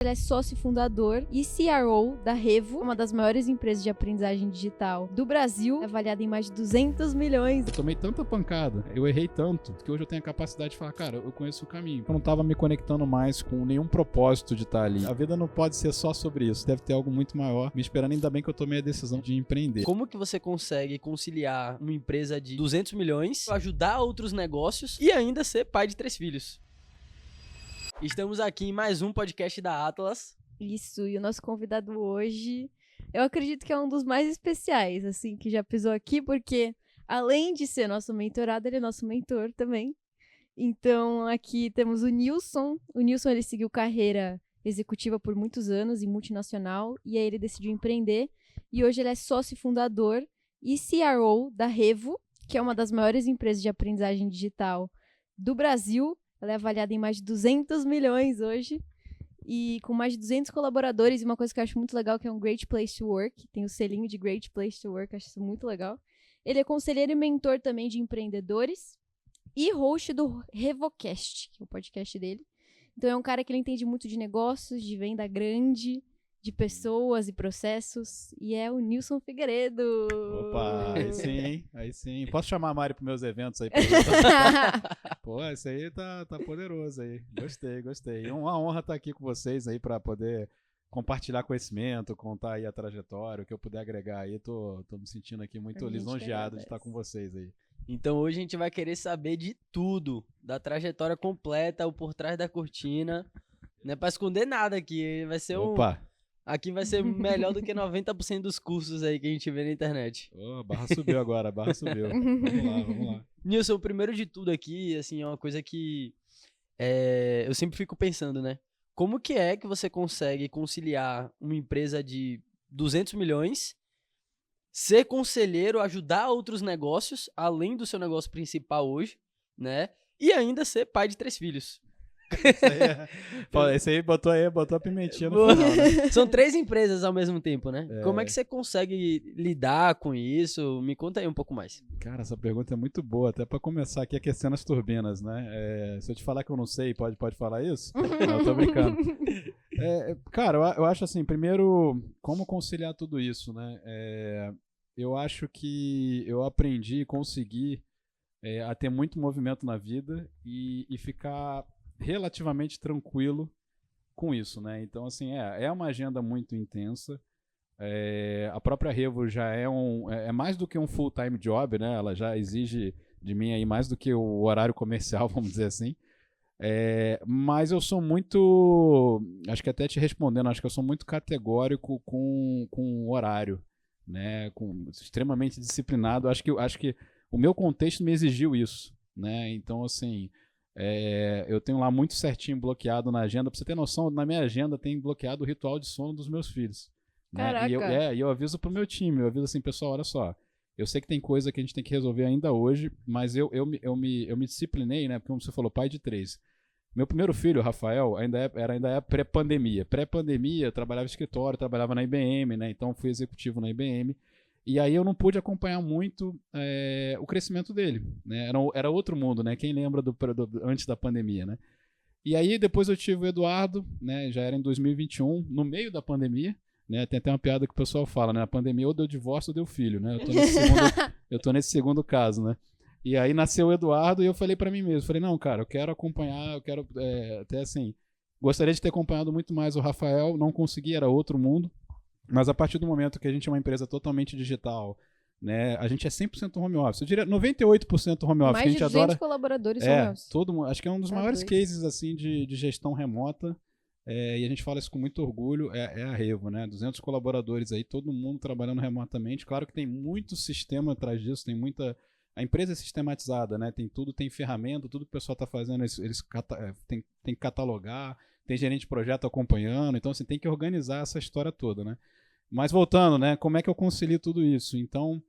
Ele é sócio fundador e CRO da Revo, uma das maiores empresas de aprendizagem digital do Brasil, avaliada em mais de 200 milhões. Eu tomei tanta pancada, eu errei tanto, que hoje eu tenho a capacidade de falar, cara, eu conheço o caminho. Eu não tava me conectando mais com nenhum propósito de estar ali. A vida não pode ser só sobre isso, deve ter algo muito maior me esperando, ainda bem que eu tomei a decisão de empreender. Como que você consegue conciliar uma empresa de 200 milhões, ajudar outros negócios e ainda ser pai de 3 filhos? Estamos aqui em mais um podcast da Atlas. Isso, e o nosso convidado hoje, eu acredito que é um dos mais especiais, assim, que já pisou aqui, porque além de ser nosso mentorado, ele é nosso mentor também. Então, aqui temos o Nilson. O Nilson, ele seguiu carreira executiva por muitos anos em multinacional, e aí ele decidiu empreender, e hoje ele é sócio fundador e CRO da Revo, que é uma das maiores empresas de aprendizagem digital do Brasil. Ela é avaliada em mais de 200 milhões hoje, e com mais de 200 colaboradores, e uma coisa que eu acho muito legal, que é um Great Place to Work, tem o selinho de Great Place to Work, acho isso muito legal. Ele é conselheiro e mentor também de empreendedores, e host do RevoCast, que é o podcast dele. Então é um cara que ele entende muito de negócios, de venda grande, de pessoas e processos, e é o Nilson Figueiredo. Opa, aí sim, hein? Aí sim. Posso chamar a Mari pros meus eventos aí? Pô, esse aí tá poderoso aí. Gostei. É uma honra estar aqui com vocês aí para poder compartilhar conhecimento, contar aí a trajetória, o que eu puder agregar aí. Tô me sentindo aqui muito lisonjeado de estar com vocês aí. Então hoje a gente vai querer saber de tudo, da trajetória completa, o por trás da cortina. Não é pra esconder nada aqui, vai ser Aqui vai ser melhor do que 90% dos cursos aí que a gente vê na internet. A barra subiu agora, Vamos lá. Nilson, primeiro de tudo aqui, assim, é uma coisa que eu sempre fico pensando, né? Como que é que você consegue conciliar uma empresa de 200 milhões, ser conselheiro, ajudar outros negócios, além do seu negócio principal hoje, né? E ainda ser pai de 3 filhos. Esse aí botou a pimentinha no final, né? São 3 empresas ao mesmo tempo, né? É. Como é que você consegue lidar com isso? Me conta aí um pouco mais. Cara, essa pergunta é muito boa, até pra começar aqui aquecendo as turbinas, né? Se eu te falar que eu não sei, pode falar isso? Não, eu tô brincando. Cara, eu acho assim, primeiro, como conciliar tudo isso, né? Eu acho que eu aprendi e consegui a ter muito movimento na vida e ficar relativamente tranquilo com isso, né? Então, assim, é uma agenda muito intensa. A própria Revo já é mais do que um full-time job, né? Ela já exige de mim aí mais do que o horário comercial, vamos dizer assim. Mas eu sou muito, acho que até te respondendo, acho que eu sou muito categórico com o horário, né? Extremamente disciplinado. Acho que o meu contexto me exigiu isso, né? Então, assim, eu tenho lá muito certinho bloqueado na agenda. Pra você ter noção, na minha agenda tem bloqueado o ritual de sono dos meus filhos. Né? Caraca! E eu aviso pro meu time, eu aviso assim, pessoal, olha só, eu sei que tem coisa que a gente tem que resolver ainda hoje, mas eu me disciplinei, né? Porque como você falou, pai de 3. Meu primeiro filho, o Rafael, ainda é pré-pandemia. Pré-pandemia, eu trabalhava em escritório, trabalhava na IBM, né? Então fui executivo na IBM. E aí eu não pude acompanhar muito o crescimento dele, né? Era outro mundo, né? Quem lembra antes da pandemia, né? E aí depois eu tive o Eduardo, né? Já era em 2021, no meio da pandemia, né? Tem até uma piada que o pessoal fala, né? A pandemia ou deu divórcio ou deu filho, né? Eu tô nesse segundo caso, né? E aí nasceu o Eduardo e eu falei pra mim mesmo, falei, não, cara, eu quero acompanhar, eu quero até assim, gostaria de ter acompanhado muito mais o Rafael, não consegui, era outro mundo. Mas a partir do momento que a gente é uma empresa totalmente digital, né, a gente é 100% home office. Eu diria 98% home office. Mais que a gente de 200 adora. colaboradores home office. Todo mundo. Acho que é um dos maiores doido. cases assim de gestão remota. E a gente fala isso com muito orgulho. É a Revo, né? 200 colaboradores aí, todo mundo trabalhando remotamente. Claro que tem muito sistema atrás disso, tem muita. A empresa é sistematizada, né? Tem tudo, tem ferramenta, tudo que o pessoal está fazendo, eles tem que catalogar, tem gerente de projeto acompanhando. Então, assim, tem que organizar essa história toda, né? Mas voltando, né? Como é que eu concilio tudo isso? Então,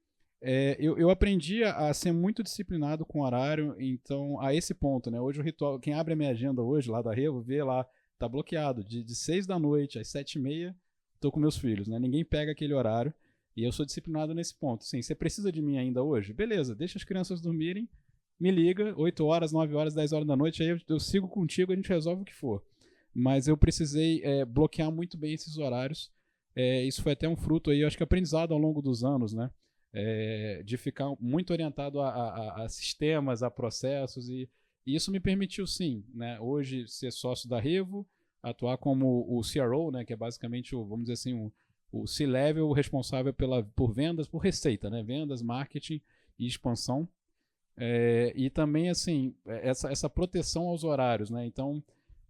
eu aprendi a ser muito disciplinado com o horário, então, a esse ponto, né? Hoje o ritual, quem abre a minha agenda hoje, lá da Revo, vê lá, tá bloqueado. De 6 da noite às 7h30, tô com meus filhos, né? Ninguém pega aquele horário e eu sou disciplinado nesse ponto. Sim, você precisa de mim ainda hoje? Beleza, deixa as crianças dormirem, me liga, 8 horas, 9 horas, 10 horas da noite, aí eu sigo contigo, a gente resolve o que for. mas eu precisei bloquear muito bem esses horários. Isso foi até um fruto aí, eu acho que aprendizado ao longo dos anos, né? De ficar muito orientado a sistemas, a processos, e isso me permitiu, sim, né, hoje ser sócio da Revo, atuar como o CRO, né, que é basicamente, vamos dizer assim, o C-Level responsável por vendas, por receita, né, vendas, marketing e expansão. E também, assim, essa proteção aos horários, né? Então,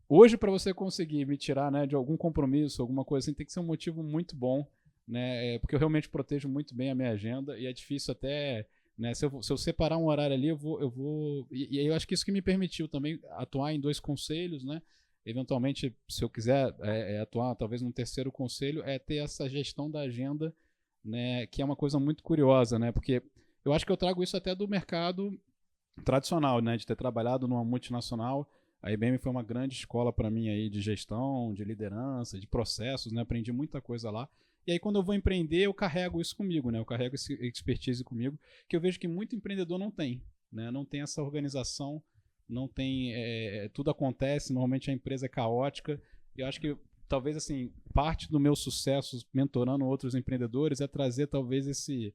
hoje, para você conseguir me tirar, né, de algum compromisso, alguma coisa assim, tem que ser um motivo muito bom, né? Porque eu realmente protejo muito bem a minha agenda e é difícil até, né? Se eu separar um horário ali, eu vou. E eu acho que isso que me permitiu também atuar em 2 conselhos, né? Eventualmente, se eu quiser atuar talvez num 3º conselho, ter essa gestão da agenda, né? Que é uma coisa muito curiosa, né? Porque eu acho que eu trago isso até do mercado tradicional, né? De ter trabalhado numa multinacional. A IBM foi uma grande escola para mim aí de gestão, de liderança, de processos, né? Aprendi muita coisa lá. E aí quando eu vou empreender, eu carrego isso comigo, né? Eu carrego esse expertise comigo, que eu vejo que muito empreendedor não tem, né? Não tem essa organização, não tem... tudo acontece, normalmente a empresa é caótica. E eu acho que talvez, assim, parte do meu sucesso mentorando outros empreendedores é trazer talvez esse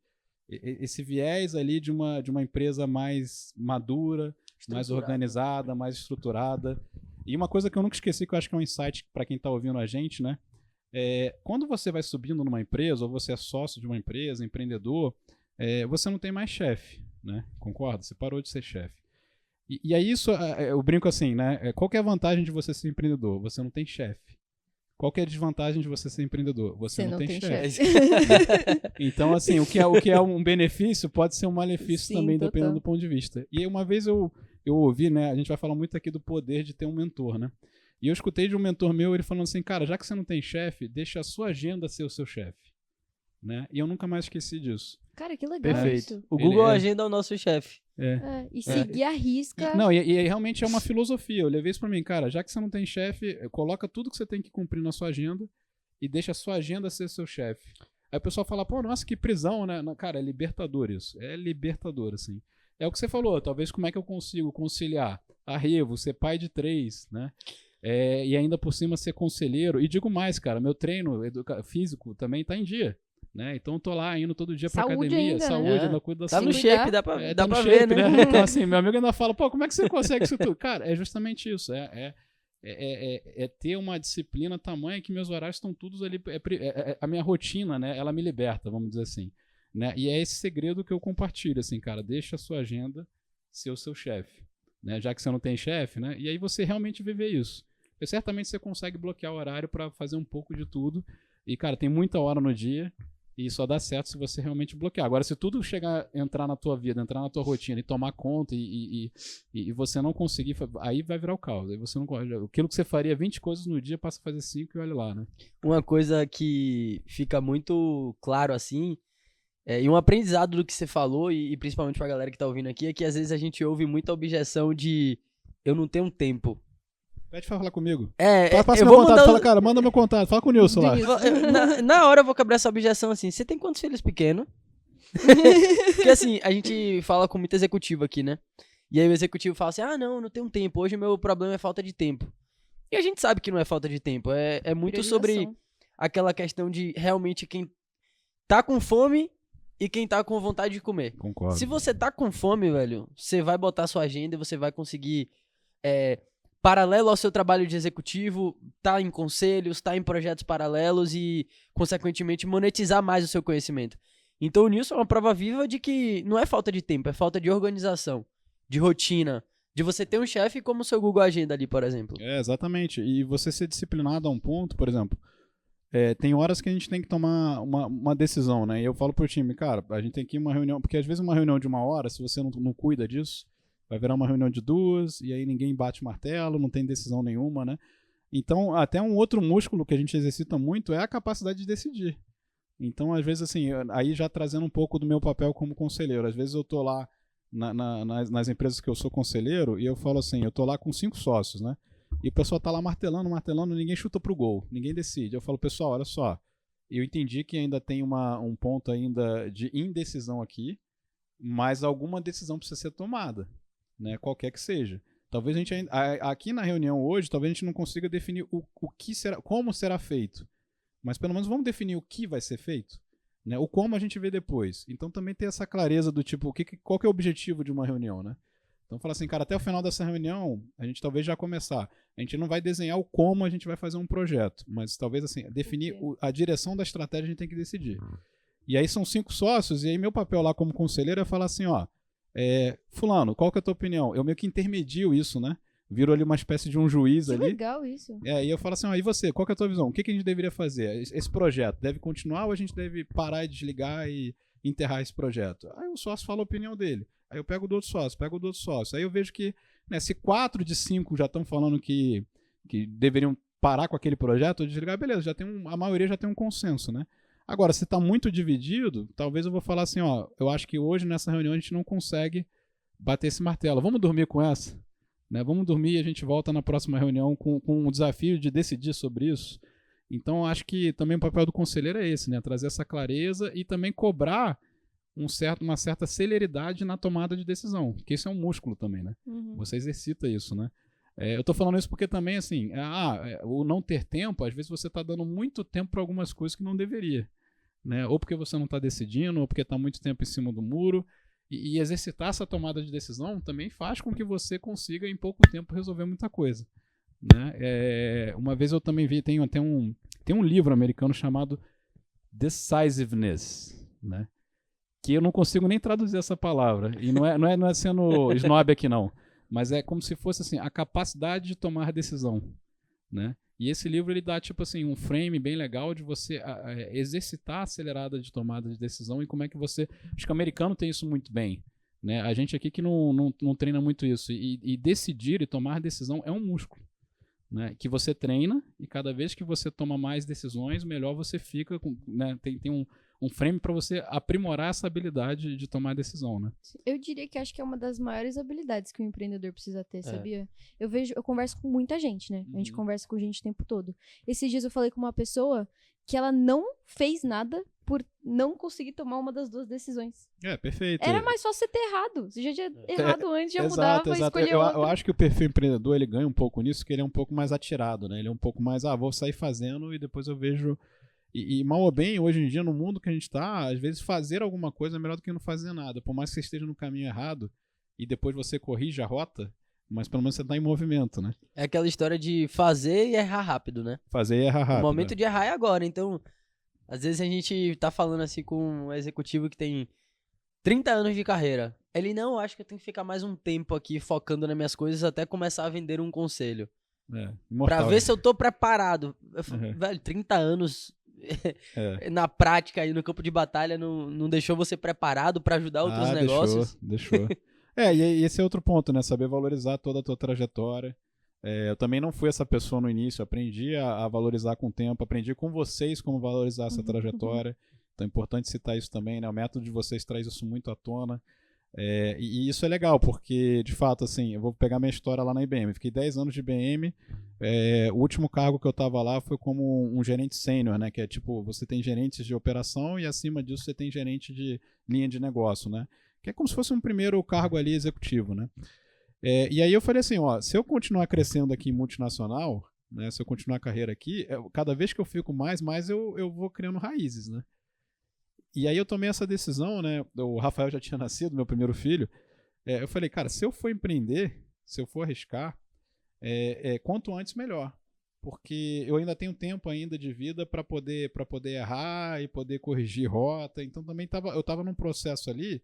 viés ali de uma empresa mais madura, mais organizada, mais estruturada. E uma coisa que eu nunca esqueci, que eu acho que é um insight para quem está ouvindo a gente, né? Quando você vai subindo numa empresa, ou você é sócio de uma empresa, empreendedor, você não tem mais chefe, né? Concorda? Você parou de ser chefe. E aí isso, eu brinco assim, né? Qual que é a vantagem de você ser empreendedor? Você não tem chefe. Qual que é a desvantagem de você ser empreendedor? Você não tem chefe. Então, assim, o que é um benefício pode ser um malefício. Sim, também, total. Dependendo do ponto de vista. E uma vez eu ouvi, né? A gente vai falar muito aqui do poder de ter um mentor, né? E eu escutei de um mentor meu, ele falando assim, cara, já que você não tem chefe, deixa a sua agenda ser o seu chefe. Né? E eu nunca mais esqueci disso. Cara, que legal. Perfeito. Isso. O Google Agenda é o nosso chefe. E seguir a risca. E realmente é uma filosofia. Eu levei isso pra mim, cara, já que você não tem chefe, coloca tudo que você tem que cumprir na sua agenda e deixa a sua agenda ser seu chefe. Aí o pessoal fala, pô, nossa, que prisão, né? Cara, é libertador isso. É libertador, assim. É o que você falou, talvez como é que eu consigo conciliar a Revo, ser pai de 3, né? E ainda por cima ser conselheiro. E digo mais, cara, meu treino físico também tá em dia. Né? Então eu tô lá indo todo dia pra academia, ainda, saúde, né? ainda cuido da saúde. saúde. Tá no shape, dá pra ver, shape, né? Então assim, meu amigo ainda fala, pô, como é que você consegue isso tudo? Cara, é justamente isso, ter uma disciplina tamanha que meus horários estão todos ali, a minha rotina, né, ela me liberta, vamos dizer assim, né? E é esse segredo que eu compartilho, assim, cara, deixa a sua agenda ser o seu chefe, né? Já que você não tem chefe, né? E aí você realmente viver isso. E certamente você consegue bloquear o horário para fazer um pouco de tudo. E, cara, tem muita hora no dia. E só dá certo se você realmente bloquear. Agora, se tudo entrar na tua vida, entrar na tua rotina e tomar conta e você não conseguir, aí vai virar o caos. Aí você não, aquilo que você faria 20 coisas no dia, passa a fazer 5 e olha lá, né? Uma coisa que fica muito claro assim, e um aprendizado do que você falou, e principalmente pra galera que tá ouvindo aqui, é que às vezes a gente ouve muita objeção de eu não tenho tempo. Pede pra falar comigo. Passa meu contato, fala, cara, manda meu contato, fala com o Nilson lá. Na hora eu vou quebrar essa objeção assim, você tem quantos filhos pequenos? Porque assim, a gente fala com muito executivo aqui, né? E aí o executivo fala assim, não tenho tempo, hoje o meu problema é falta de tempo. E a gente sabe que não é falta de tempo, é muito sobre aquela questão de realmente quem tá com fome e quem tá com vontade de comer. Concordo. Se você tá com fome, velho, você vai botar sua agenda e você vai conseguir... paralelo ao seu trabalho de executivo, tá em conselhos, tá em projetos paralelos e, consequentemente, monetizar mais o seu conhecimento. Então o Nilson é uma prova viva de que não é falta de tempo, é falta de organização, de rotina, de você ter um chefe como o seu Google Agenda ali, por exemplo. Exatamente. E você ser disciplinado a um ponto, por exemplo, tem horas que a gente tem que tomar uma decisão, né? E eu falo pro time, cara, a gente tem que ir uma reunião, porque às vezes uma reunião de 1 hora, se você não cuida disso, vai virar uma reunião de 2, e aí ninguém bate martelo, não tem decisão nenhuma, né? Então, até um outro músculo que a gente exercita muito é a capacidade de decidir. Então, às vezes, assim, aí já trazendo um pouco do meu papel como conselheiro, às vezes eu tô lá nas empresas que eu sou conselheiro, e eu falo assim, eu tô lá com 5 sócios, né? E o pessoal tá lá martelando, ninguém chuta pro gol, ninguém decide. Eu falo, pessoal, olha só, eu entendi que ainda tem um ponto ainda de indecisão aqui, mas alguma decisão precisa ser tomada. Né, qualquer que seja. Talvez a gente aqui na reunião hoje, talvez a gente não consiga definir o que será, como será feito. Mas pelo menos vamos definir o que vai ser feito, né? O como a gente vê depois. Então também ter essa clareza do tipo, qual que é o objetivo de uma reunião, né? Então fala assim, cara, até o final dessa reunião, a gente talvez já começar. A gente não vai desenhar o como a gente vai fazer um projeto, mas talvez assim, definir a direção da estratégia a gente tem que decidir. E aí são 5 sócios, e aí meu papel lá como conselheiro é falar assim, ó, fulano, qual que é a tua opinião? Eu meio que intermedio isso, né? Viro ali uma espécie de um juiz ali. Que legal isso. E eu falo assim, ó, e você, qual que é a tua visão? O que a gente deveria fazer? Esse projeto deve continuar ou a gente deve parar e desligar e enterrar esse projeto? Aí o sócio fala a opinião dele. Aí eu pego do outro sócio, Aí eu vejo que, né, se 4 de 5 já estão falando que deveriam parar com aquele projeto ou desligar, beleza, a maioria já tem um consenso, né? Agora, se está muito dividido, talvez eu vou falar assim, ó, eu acho que hoje nessa reunião a gente não consegue bater esse martelo. Vamos dormir com essa? Né? Vamos dormir e a gente volta na próxima reunião com o desafio de decidir sobre isso. Então, acho que também o papel do conselheiro é esse, né? Trazer essa clareza e também cobrar uma certa celeridade na tomada de decisão, porque isso é um músculo também, né? Você exercita isso, né? Eu tô falando isso porque também, assim, o não ter tempo, às vezes você tá dando muito tempo para algumas coisas que não deveria, né? Ou porque você não tá decidindo, ou porque tá muito tempo em cima do muro, e exercitar essa tomada de decisão também faz com que você consiga, em pouco tempo, resolver muita coisa, né? Uma vez eu também vi, tem um livro americano chamado Decisiveness, né? Que eu não consigo nem traduzir essa palavra. E não é sendo snob aqui, não. Mas é como se fosse assim, a capacidade de tomar decisão, né? E esse livro ele dá tipo assim um frame bem legal de você exercitar a acelerada de tomada de decisão e como é que você... Acho que o americano tem isso muito bem, né? A gente aqui que não treina muito isso. E decidir e tomar decisão é um músculo, né? Que você treina e cada vez que você toma mais decisões, melhor você fica, né? Tem um frame para você aprimorar essa habilidade de tomar decisão, né? Eu diria que acho que é uma das maiores habilidades que o empreendedor precisa ter, sabia? Eu converso com muita gente, né? A gente conversa com gente o tempo todo. Esses dias eu falei com uma pessoa que ela não fez nada por não conseguir tomar uma das 2 decisões. Perfeito. Era mais fácil você ter errado. Você já tinha errado antes, já mudava e escolhia outra. Eu acho que o perfil empreendedor, ele ganha um pouco nisso, que ele é um pouco mais atirado, né? Ele é um pouco mais, vou sair fazendo e depois eu vejo... E mal ou bem, hoje em dia, no mundo que a gente está, às vezes fazer alguma coisa é melhor do que não fazer nada. Por mais que você esteja no caminho errado e depois você corrige a rota, mas pelo menos você está em movimento, né? É aquela história de fazer e errar rápido, né? Fazer e errar rápido. O momento de errar é agora. Então, às vezes a gente tá falando assim com um executivo que tem 30 anos de carreira. Ele, não, acho que eu tenho que ficar mais um tempo aqui focando nas minhas coisas até começar a vender um conselho. Imortal, pra ver se eu tô preparado. Velho, 30 anos... na prática aí no campo de batalha não deixou você preparado para ajudar outros negócios? Deixou. E esse é outro ponto, né? Saber valorizar toda a tua trajetória. Eu também não fui essa pessoa no início, aprendi a valorizar com o tempo, aprendi com vocês como valorizar essa trajetória. Então é importante citar isso também, né? O método de vocês traz isso muito à tona. E isso é legal, porque, de fato, assim, eu vou pegar minha história lá na IBM. Fiquei 10 anos de IBM. O último cargo que eu estava lá foi como um gerente sênior, né? Que é tipo, você tem gerentes de operação e acima disso você tem gerente de linha de negócio, né? Que é como se fosse um primeiro cargo ali executivo, né? E aí eu falei assim, se eu continuar crescendo aqui em multinacional, né? Se eu continuar a carreira aqui, cada vez que eu fico mais eu vou criando raízes, né? E aí eu tomei essa decisão, né? O Rafael já tinha nascido, meu primeiro filho. Eu falei, cara, se eu for empreender, se eu for arriscar, quanto antes melhor. Porque eu ainda tenho tempo ainda de vida para poder errar e poder corrigir rota. Então também eu estava num processo ali,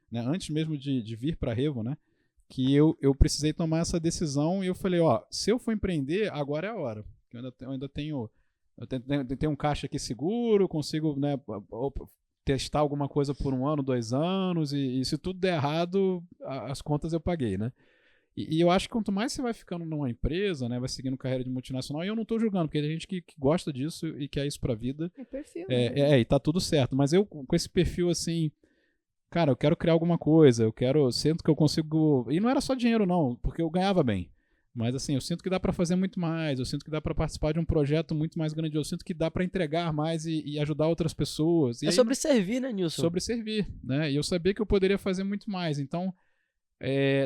né? Antes mesmo de vir para a Revo, né? Que eu precisei tomar essa decisão e eu falei, se eu for empreender, agora é a hora. Eu ainda tenho um caixa aqui seguro, consigo, né? Testar alguma coisa por 1 ano, 2 anos, e se tudo der errado, as contas eu paguei, né? E eu acho que quanto mais você vai ficando numa empresa, né, vai seguindo carreira de multinacional, e eu não tô julgando, porque tem gente que gosta disso e quer isso pra vida. É perfil. E tá tudo certo, mas eu com esse perfil assim, cara, eu quero criar alguma coisa, sinto que eu consigo, e não era só dinheiro não, porque eu ganhava bem. Mas assim, eu sinto que dá para fazer muito mais, eu sinto que dá para participar de um projeto muito mais grandioso, eu sinto que dá para entregar mais e ajudar outras pessoas. E aí, sobre servir, né, Nilson? Sobre servir, né? E eu sabia que eu poderia fazer muito mais. Então,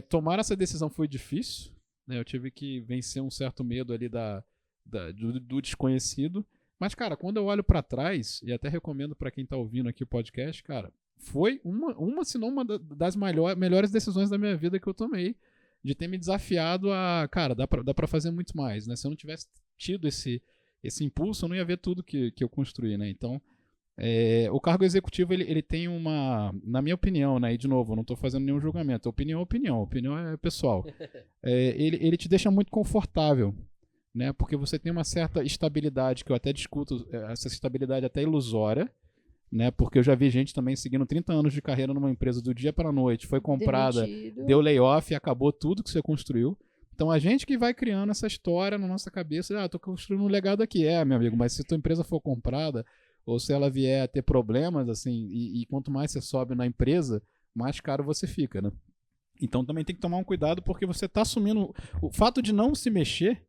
tomar essa decisão foi difícil, né? Eu tive que vencer um certo medo ali do desconhecido. Mas, cara, quando eu olho pra trás, e até recomendo pra quem tá ouvindo aqui o podcast, cara, foi se não uma das melhores decisões da minha vida que eu tomei, de ter me desafiado a, cara, dá pra fazer muito mais, né? Se eu não tivesse tido esse impulso, eu não ia ver tudo que eu construí, né? Então, o cargo executivo, ele tem na minha opinião, né? E de novo, eu não tô fazendo nenhum julgamento. Opinião é pessoal. Ele te deixa muito confortável, né? Porque você tem uma certa estabilidade, que eu até discuto, essa estabilidade até ilusória, né? Porque eu já vi gente também seguindo 30 anos de carreira numa empresa do dia para a noite, foi comprada, Demitido. deu layoff e acabou tudo que você construiu. Então a gente que vai criando essa história na nossa cabeça, tô construindo um legado aqui, meu amigo, mas se tua empresa for comprada, ou se ela vier a ter problemas, assim, e quanto mais você sobe na empresa, mais caro você fica, né? Então também tem que tomar um cuidado, porque você está assumindo o fato de não se mexer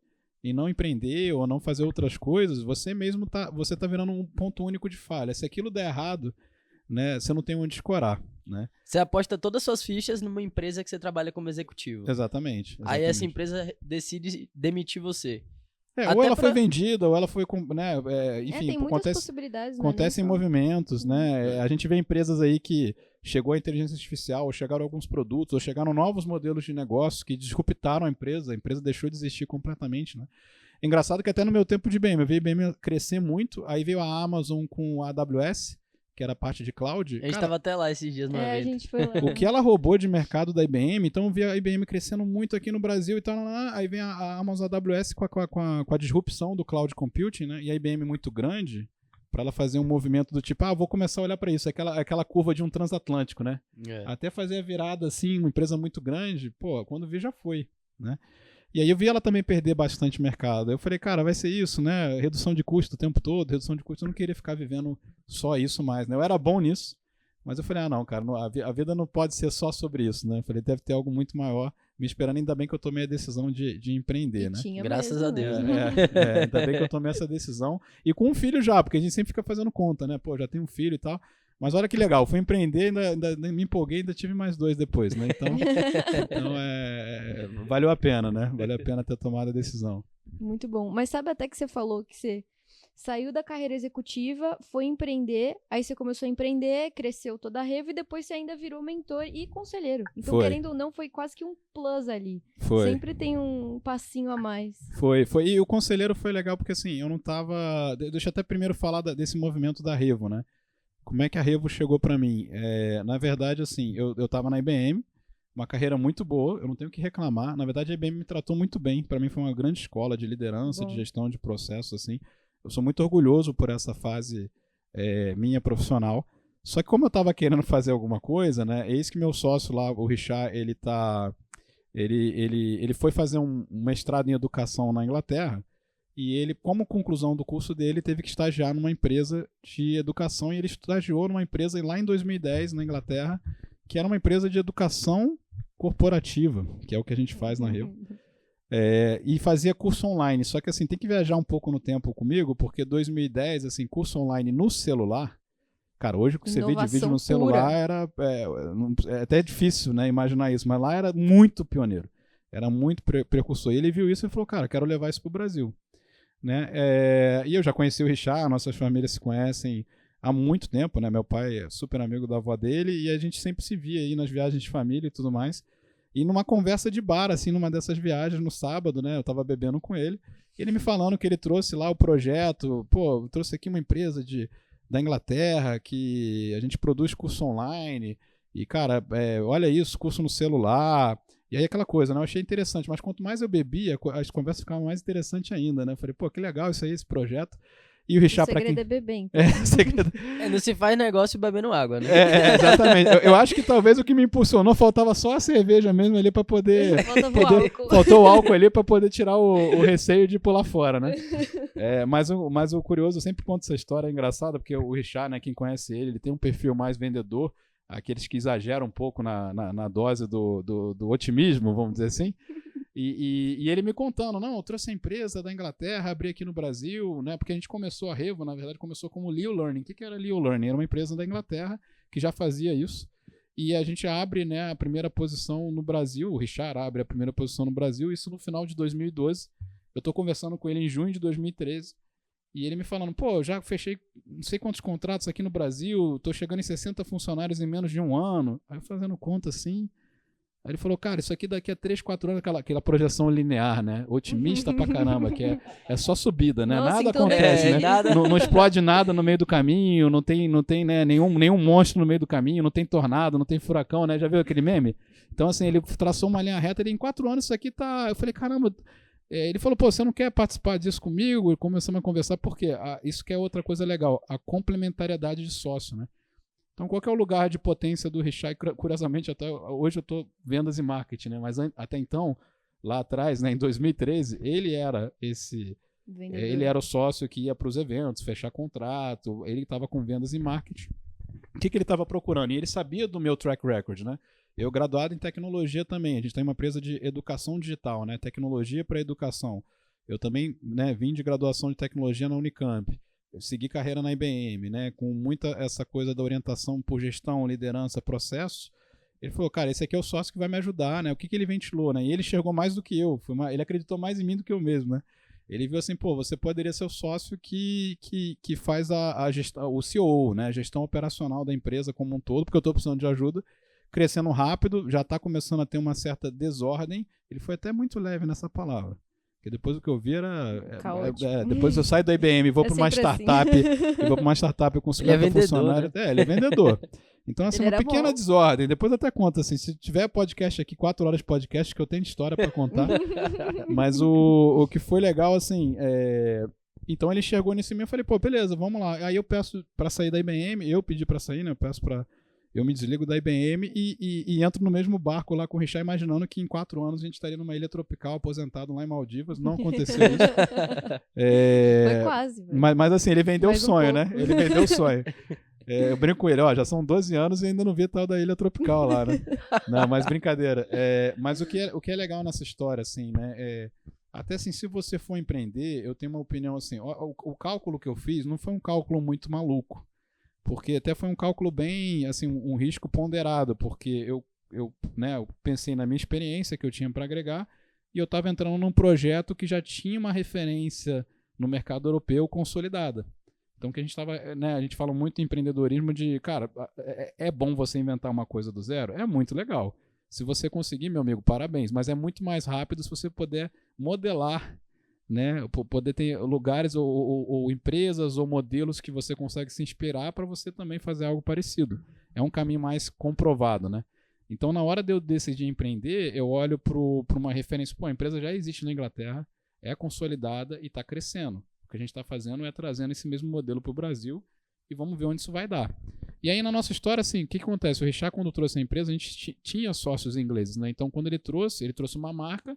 e não empreender ou não fazer outras coisas, você mesmo você tá virando um ponto único de falha. Se aquilo der errado, né, você não tem onde escorar, né? Você aposta todas as suas fichas numa empresa que você trabalha como executivo. Exatamente. Aí essa empresa decide demitir você. Ou ela foi vendida, ou ela foi, né, enfim, tem muitas possibilidades, né? acontecem movimentos, né? A gente vê empresas aí que chegou a inteligência artificial, ou chegaram alguns produtos, ou chegaram novos modelos de negócio que disruptaram a empresa deixou de existir completamente, né? Engraçado que até no meu tempo de IBM, eu vi a IBM crescer muito, aí veio a Amazon com a AWS, que era parte de cloud. A gente tava até lá esses dias no evento. A gente foi lá. O que ela roubou de mercado da IBM, então eu vi a IBM crescendo muito aqui no Brasil e tal, aí vem a Amazon AWS com a disrupção do cloud computing, né? E a IBM muito grande, para ela fazer um movimento do tipo, vou começar a olhar para isso, aquela curva de um transatlântico, né? Até fazer a virada assim, uma empresa muito grande, quando vi já foi, né? E aí eu vi ela também perder bastante mercado. Eu falei, cara, vai ser isso, né? Redução de custo o tempo todo, redução de custo. Eu não queria ficar vivendo só isso mais, né? Eu era bom nisso, mas eu falei, não, cara, a vida não pode ser só sobre isso, né? Eu falei, deve ter algo muito maior me esperando, ainda bem que eu tomei a decisão de empreender, né? Graças a Deus. Ainda bem que eu tomei essa decisão. E com um filho já, porque a gente sempre fica fazendo conta, né? Já tem um filho e tal. Mas olha que legal, fui empreender, ainda me empolguei, ainda tive mais 2 depois, né? Então valeu a pena, né? Valeu a pena ter tomado a decisão. Muito bom. Mas sabe até que você falou que você saiu da carreira executiva, foi empreender, aí você começou a empreender, cresceu toda a Revo e depois você ainda virou mentor e conselheiro. Então, querendo ou não, foi quase que um plus ali. Foi. Sempre tem um passinho a mais. Foi. E o conselheiro foi legal porque, assim, eu não tava... Deixa eu até primeiro falar desse movimento da Revo, né? Como é que a Revo chegou para mim? Na verdade, assim, eu tava na IBM, uma carreira muito boa, eu não tenho o que reclamar. Na verdade, a IBM me tratou muito bem. Para mim foi uma grande escola de liderança, de gestão de processos, assim. Eu sou muito orgulhoso por essa fase minha profissional. Só que como eu tava querendo fazer alguma coisa, né? Eis que meu sócio lá, o Richard, ele foi fazer um mestrado em educação na Inglaterra. E ele, como conclusão do curso dele, teve que estagiar numa empresa de educação. E ele estagiou numa empresa lá em 2010, na Inglaterra, que era uma empresa de educação corporativa, que é o que a gente faz na Revo. E fazia curso online. Só que assim, tem que viajar um pouco no tempo comigo, porque 2010, assim, curso online no celular, cara, hoje o que você vê de vídeo no celular é até difícil, né, imaginar isso, mas lá era muito pioneiro, era muito precursor. E ele viu isso e falou, cara, quero levar isso pro Brasil. Né? E eu já conheci o Richard, nossas famílias se conhecem há muito tempo, né? Meu pai é super amigo da avó dele e a gente sempre se via aí nas viagens de família e tudo mais. E numa conversa de bar, assim, numa dessas viagens no sábado, né? Eu tava bebendo com ele, ele me falando que ele trouxe lá o projeto, eu trouxe aqui uma empresa da Inglaterra que a gente produz curso online e, cara, olha isso, curso no celular. E aí aquela coisa, né? Eu achei interessante, mas quanto mais eu bebia, as conversas ficavam mais interessantes ainda, né? Eu falei, que legal isso aí, esse projeto. E o Richard, o segredo é beber, então. Não se faz negócio bebendo água, né? Exatamente. Eu acho que talvez o que me impulsionou, faltava só a cerveja mesmo ali pra poder... Faltou o álcool ali pra poder tirar o receio de pular fora, né? Mas o curioso, eu sempre conto essa história, é engraçada, porque o Richard, né, quem conhece ele tem um perfil mais vendedor, aqueles que exageram um pouco na dose do otimismo, vamos dizer assim. E ele me contando, não, eu trouxe a empresa da Inglaterra, abri aqui no Brasil, né? Porque a gente começou a Revo, na verdade, começou como Leo Learning. O que era Leo Learning? Era uma empresa da Inglaterra que já fazia isso. e a gente abre, né, a primeira posição no Brasil, o Richard abre a primeira posição no Brasil, isso no final de 2012. Eu tô conversando com ele em junho de 2013, e ele me falando, pô, eu já fechei não sei quantos contratos aqui no Brasil, tô chegando em 60 funcionários em menos de um ano. Aí eu fazendo conta assim, aí ele falou, cara, isso aqui daqui a 3, 4 anos, aquela projeção linear, né? Otimista pra caramba, que é só subida, né? Nossa, Nada então acontece, né? nada- Não explode nada no meio do caminho, não tem né, nenhum monstro no meio do caminho, não tem tornado, não tem furacão, né? Já viu aquele meme? Então, assim, ele traçou uma linha reta, ele em 4 anos isso aqui tá... Eu falei, caramba... Ele falou, pô, você não quer participar disso comigo? E começamos a conversar, porque isso que é outra coisa legal, a complementariedade de sócio, né? Então, qual que é o lugar de potência do Richard? Curiosamente, até hoje eu estou vendas e marketing, né? Mas até então, lá atrás, né, em 2013, ele era ele era o sócio que ia para os eventos, fechar contrato, ele estava com vendas e marketing. O que ele estava procurando? E ele sabia do meu track record, né? Eu graduado em tecnologia também, a gente tem uma empresa de educação digital, né? Tecnologia para educação. Eu também, né, vim de graduação de tecnologia na Unicamp. Eu segui carreira na IBM, né, com muita essa coisa da orientação por gestão, liderança, processos. Ele falou, cara, esse aqui é o sócio que vai me ajudar, né? O que ele ventilou, né? E ele enxergou mais do que eu. Ele acreditou mais em mim do que eu mesmo, né? Ele viu assim, pô, você poderia ser o sócio que faz a gestão, o CEO, né? A gestão operacional da empresa como um todo, porque eu estou precisando de ajuda, crescendo rápido, já está começando a ter uma certa desordem. Ele foi até muito leve nessa palavra. Porque depois o que eu vi era... depois eu saio da IBM e vou para uma startup. Eu vou para uma startup com 50 funcionários. Né? Ele é vendedor. Então, assim, uma pequena desordem. Depois eu até conto, assim, se tiver podcast aqui, 4 horas de podcast, que eu tenho de história para contar. Mas o que foi legal, assim, então ele chegou nisso em mim, eu falei, pô, beleza, vamos lá. Aí eu peço para sair da IBM, eu pedi para sair, né? Eu me desligo da IBM e entro no mesmo barco lá com o Richard, imaginando que em 4 anos a gente estaria numa ilha tropical, aposentado lá em Maldivas. Não aconteceu isso. Foi quase. Mas assim, ele vendeu o sonho, né? pouco. Ele vendeu o sonho. Eu brinco com ele, ó, já são 12 anos e ainda não vi tal da ilha tropical lá, né? Não, mas brincadeira. Mas o que é legal nessa história, assim, né? Até assim, se você for empreender, eu tenho uma opinião assim, o cálculo que eu fiz não foi um cálculo muito maluco. Porque até foi um cálculo bem, assim, um risco ponderado, porque eu pensei na minha experiência que eu tinha para agregar e eu estava entrando num projeto que já tinha uma referência no mercado europeu consolidada. Então, que a gente estava, né, a gente fala muito em empreendedorismo de, cara, é bom você inventar uma coisa do zero? É muito legal. Se você conseguir, meu amigo, parabéns, mas é muito mais rápido se você puder modelar, né, poder ter lugares ou empresas ou modelos que você consegue se inspirar para você também fazer algo parecido. É um caminho mais comprovado, né? Então, na hora de eu decidir empreender, eu olho para uma referência. Pô, a empresa já existe na Inglaterra, é consolidada e está crescendo. O que a gente está fazendo é trazendo esse mesmo modelo para o Brasil e vamos ver onde isso vai dar. E aí, na nossa história, assim, o que acontece? O Richard, quando trouxe a empresa, a gente tinha sócios ingleses, né? Então, quando ele trouxe uma marca.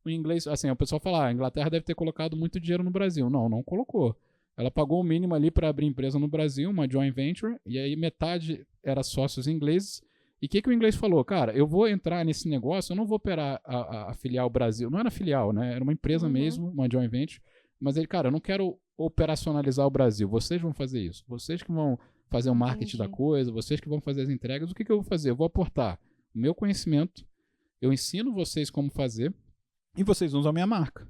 O inglês, assim, o pessoal fala, a Inglaterra deve ter colocado muito dinheiro no Brasil. Não colocou. Ela pagou o mínimo ali para abrir empresa no Brasil, uma joint venture, e aí metade era sócios ingleses. E o que o inglês falou? Cara, eu vou entrar nesse negócio, eu não vou operar a filial Brasil. Não era filial, né? Era uma empresa mesmo, uma joint venture. Mas ele, cara, eu não quero operacionalizar o Brasil. Vocês vão fazer isso. Vocês que vão fazer o marketing da coisa, vocês que vão fazer as entregas. O que eu vou fazer? Eu vou aportar o meu conhecimento, eu ensino vocês como fazer, e vocês usam a minha marca.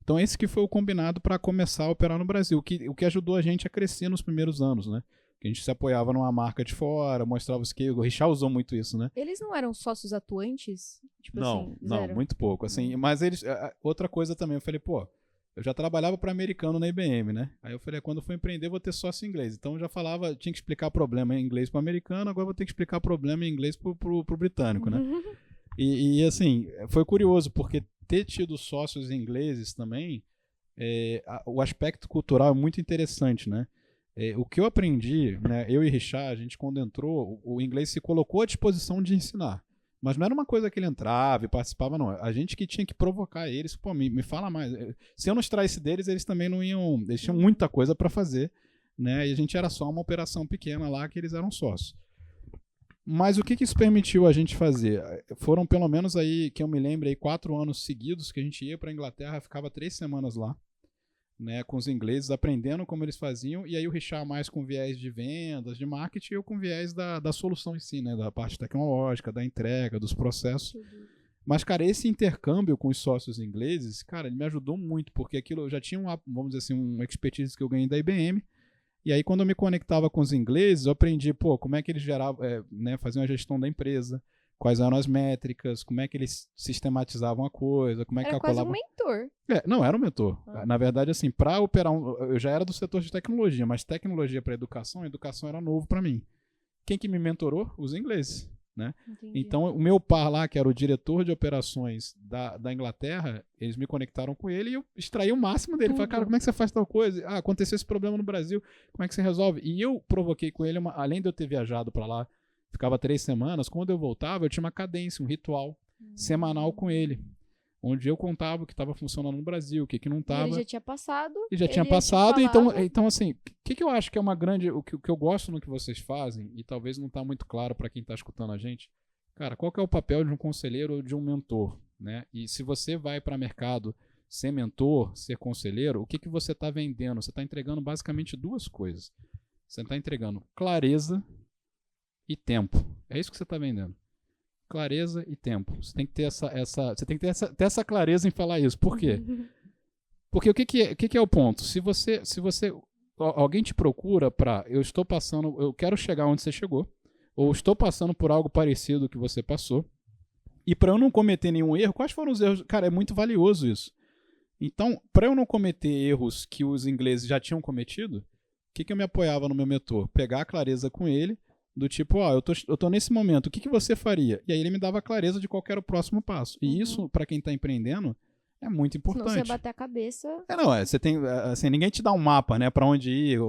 Então esse que foi o combinado para começar a operar no Brasil, o que ajudou a gente a crescer nos primeiros anos, né? Que a gente se apoiava numa marca de fora, mostrava os que o Richard usou muito isso, né? Eles não eram sócios atuantes? Tipo não, assim, não, zero? muito pouco. Assim, mas eles, outra coisa também, eu falei, pô, eu já trabalhava para americano na IBM, né? Aí eu falei, quando eu for empreender, vou ter sócio em inglês. Então eu já falava, tinha que explicar problema em inglês para americano, agora vou ter que explicar problema em inglês pro britânico, né? E assim, foi curioso, porque ter tido sócios ingleses também, o aspecto cultural é muito interessante, né? O que eu aprendi, né, eu e Richard, a gente quando entrou, o inglês se colocou à disposição de ensinar. Mas não era uma coisa que ele entrava e participava, não. A gente que tinha que provocar eles, pô, me fala mais. Se eu não extraísse deles, eles também não iam, eles tinham muita coisa para fazer, né? E a gente era só uma operação pequena lá que eles eram sócios. Mas o que isso permitiu a gente fazer? Foram pelo menos aí, que eu me lembro, aí 4 anos seguidos que a gente ia para a Inglaterra, ficava 3 semanas lá. né, com os ingleses, aprendendo como eles faziam, e aí o Richard mais com viés de vendas, de marketing, e eu com viés da solução em si, né, da parte tecnológica, da entrega, dos processos. Mas, cara, esse intercâmbio com os sócios ingleses, cara, ele me ajudou muito, porque aquilo eu já tinha, vamos dizer assim, uma expertise que eu ganhei da IBM, e aí quando eu me conectava com os ingleses, eu aprendi, como é que eles geravam, né, faziam a gestão da empresa, quais eram as métricas, como é que eles sistematizavam a coisa, como é que Era quase calculavam. um mentor. Não, era um mentor. Na verdade, assim, para operar eu já era do setor de tecnologia, mas tecnologia para educação era novo para mim. Quem que me mentorou? Os ingleses, né? Entendi. Então, o meu par lá, que era o diretor de operações da Inglaterra, eles me conectaram com ele e eu extraí o máximo dele. Falei, cara, como é que você faz tal coisa? Aconteceu esse problema no Brasil, como é que você resolve? E eu provoquei com ele, além de eu ter viajado para lá, ficava 3 semanas, quando eu voltava, eu tinha uma cadência, um ritual semanal com ele, onde eu contava o que estava funcionando no Brasil, o que não estava. Ele já tinha passado. Então assim, o que eu acho que é uma grande, o que eu gosto no que vocês fazem, e talvez não está muito claro para quem está escutando a gente, cara, qual que é o papel de um conselheiro ou de um mentor, né? E se você vai para mercado ser mentor, ser conselheiro, o que você está vendendo? Você está entregando basicamente 2 coisas. Você está entregando clareza e tempo. É isso que você está vendendo. Clareza e tempo. Você tem que ter essa clareza em falar isso. Por quê? Porque o que é o ponto? Se você alguém te procura para eu quero chegar onde você chegou, ou estou passando por algo parecido que você passou, e para eu não cometer nenhum erro, quais foram os erros? Cara, é muito valioso isso. Então, para eu não cometer erros que os ingleses já tinham cometido, o que eu me apoiava no meu mentor? Pegar a clareza com ele, do tipo, eu tô nesse momento, o que você faria? E aí ele me dava a clareza de qual era o próximo passo. E isso, para quem tá empreendendo, é muito importante. Senão você bater a cabeça. Você tem, assim, ninguém te dá um mapa, né, para onde ir,